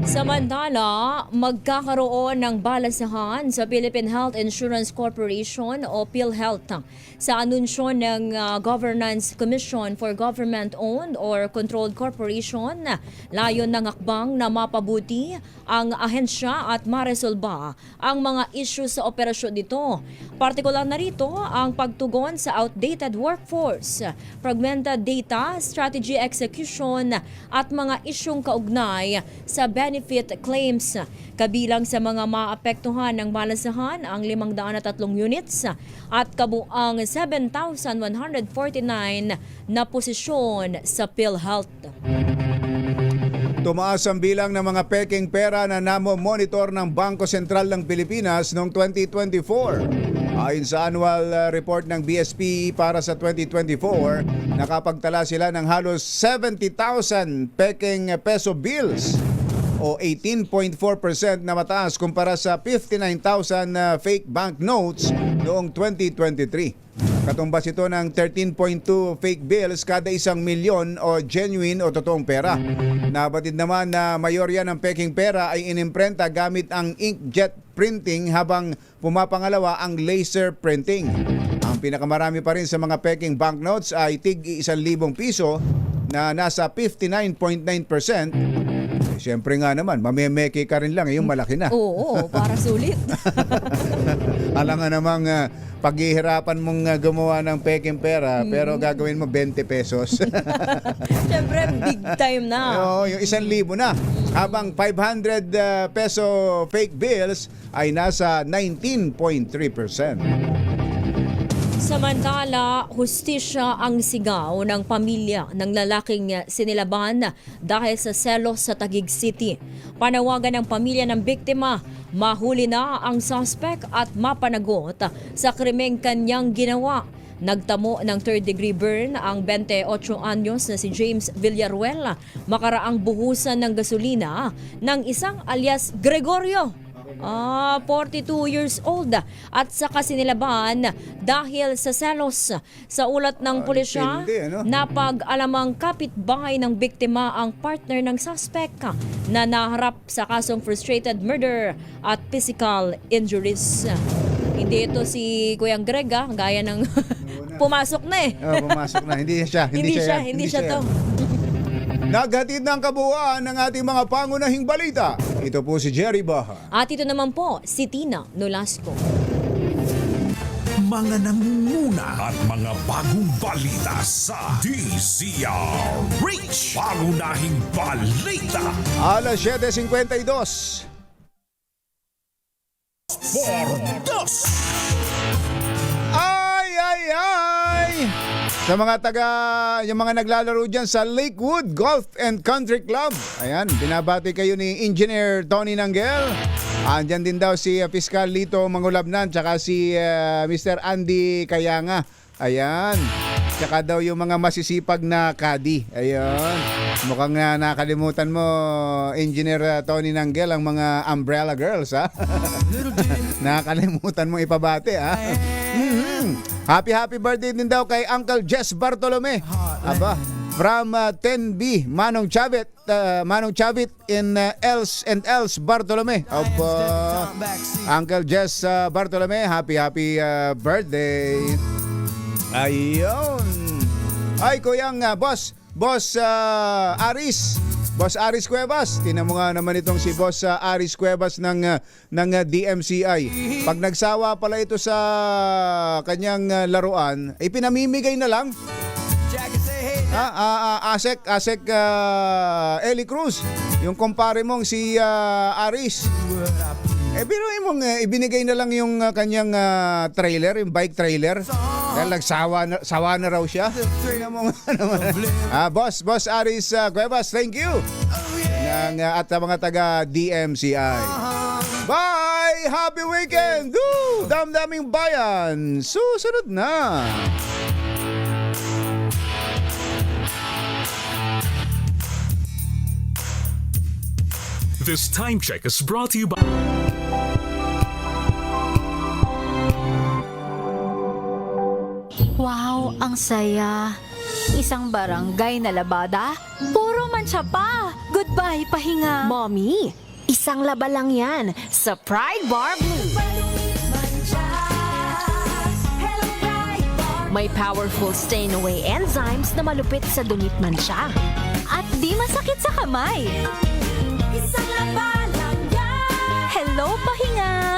Speaker 5: Samantala, magkakaroon ng balasahan sa Philippine Health Insurance Corporation o PhilHealth sa anunsyo ng Governance Commission for Government-Owned or Controlled Corporation. Layon ng akbang na mapabuti ang ahensya at maresolba ang mga issues sa operasyon nito. Partikular na rito ang pagtugon sa outdated workforce, fragmented data, strategy execution at mga isyong kaugnay sa benefit claims. Kabilang sa mga maapektuhan ng balasahan ang 503 units at kabuang 7,149 na posisyon sa PhilHealth.
Speaker 3: Tumaas ang bilang ng mga pekeng pera na namo-monitor ng Bangko Sentral ng Pilipinas noong 2024. Ayon sa annual report ng BSP para sa 2024, nakapagtala sila ng halos 70,000 pekeng peso bills o 18.4% na mataas kumpara sa 59,000 fake banknotes noong 2023. Katumbas ito ng 13.2 fake bills kada 1 milyon o genuine o totoong pera. Nabatid naman na mayorya ng peking pera ay inimprenta gamit ang inkjet printing habang pumapangalawa ang laser printing. Ang pinakamarami pa rin sa mga peking banknotes ay tig 1,000 piso na nasa 59.9%. Siyempre nga naman, mamemeke ka rin lang, yung malaki na.
Speaker 5: Oo, para sulit.
Speaker 3: Alam nga namang paghihirapan mong gumawa ng peking pera, pero gagawin mo 20 pesos.
Speaker 5: Siyempre, big time na.
Speaker 3: Oo, yung 1,000 na. Habang 500 peso fake bills ay nasa 19.3%.
Speaker 5: Samantala, hustisya ang sigaw ng pamilya ng lalaking sinilaban dahil sa selos sa Taguig City. Panawagan ng pamilya ng biktima, mahuli na ang suspect at mapanagot sa krimeng kanyang ginawa. Nagtamo ng 3rd-degree burn ang 28 anyos na si James Villaruel makaraang buhusan ng gasolina ng isang alias Gregorio. 42 years old at saka sinilaban dahil sa selos. Sa ulat ng pulisya, napag-alamang kapitbahay ng biktima ang partner ng suspect na naharap sa kasong frustrated murder at physical injuries. Hindi ito si Kuyang Greg, gaya ng pumasok na eh.
Speaker 3: Pumasok na, hindi siya.
Speaker 5: Hindi siya to.
Speaker 3: Naghatid ng kabuuan ng ating mga pangunahing balita. Ito po si Jerry Baha.
Speaker 5: At ito naman po, si Tina Nolasco.
Speaker 1: Mga nangunguna at mga bagong balita sa DZRH. Pangunahing balita.
Speaker 3: Alas 7:52.
Speaker 1: Sportos.
Speaker 3: Ay! Sa mga yung mga naglalaro dyan sa Lakewood Golf and Country Club. Ayan, binabati kayo ni Engineer Tony Nanggel. Andyan din daw si Fiscal Lito Mangulabnan, tsaka si Mr. Andy Kayanga. Ayan. Tsaka daw yung mga masisipag na caddy. Ayun. Mukhang nakalimutan mo, Engineer Tony Nanggel, ang mga umbrella girls, ha? Nakalimutan mo ipabate, ha? Happy birthday din daw kay Uncle Jess Bartolome. Aba, from 10B, Manong Chavit in Els and Els Bartolome. Uncle Jess Bartolome, happy birthday. Ayun. Ay, kuyang Boss Aris. Boss Aris Cuevas, tinan mo nga naman itong si Boss Aris Cuevas ng DMCI. Pag nagsawa pala ito sa kanyang laruan, pinamimigay na lang. Asek Eli Cruz, yung kumpare mong si Aris. Biruin mong ibinigay na lang yung kanyang trailer, yung bike trailer. Dahil sawa na raw siya. Boss Aris Cuevas, thank you. At mga taga DMCI. Bye! Happy weekend! Damdaming bayan! Susunod na!
Speaker 7: This time check is brought to you by...
Speaker 14: Wow, ang saya. Isang barangay na labada, puro mancha pa. Goodbye, pahinga.
Speaker 15: Mommy, isang laba lang yan sa Pride Bar Blue. May powerful stain-away enzymes na malupit sa dunit mancha.
Speaker 14: At di masakit sa kamay. Isang laba lang yan. Hello, pahinga.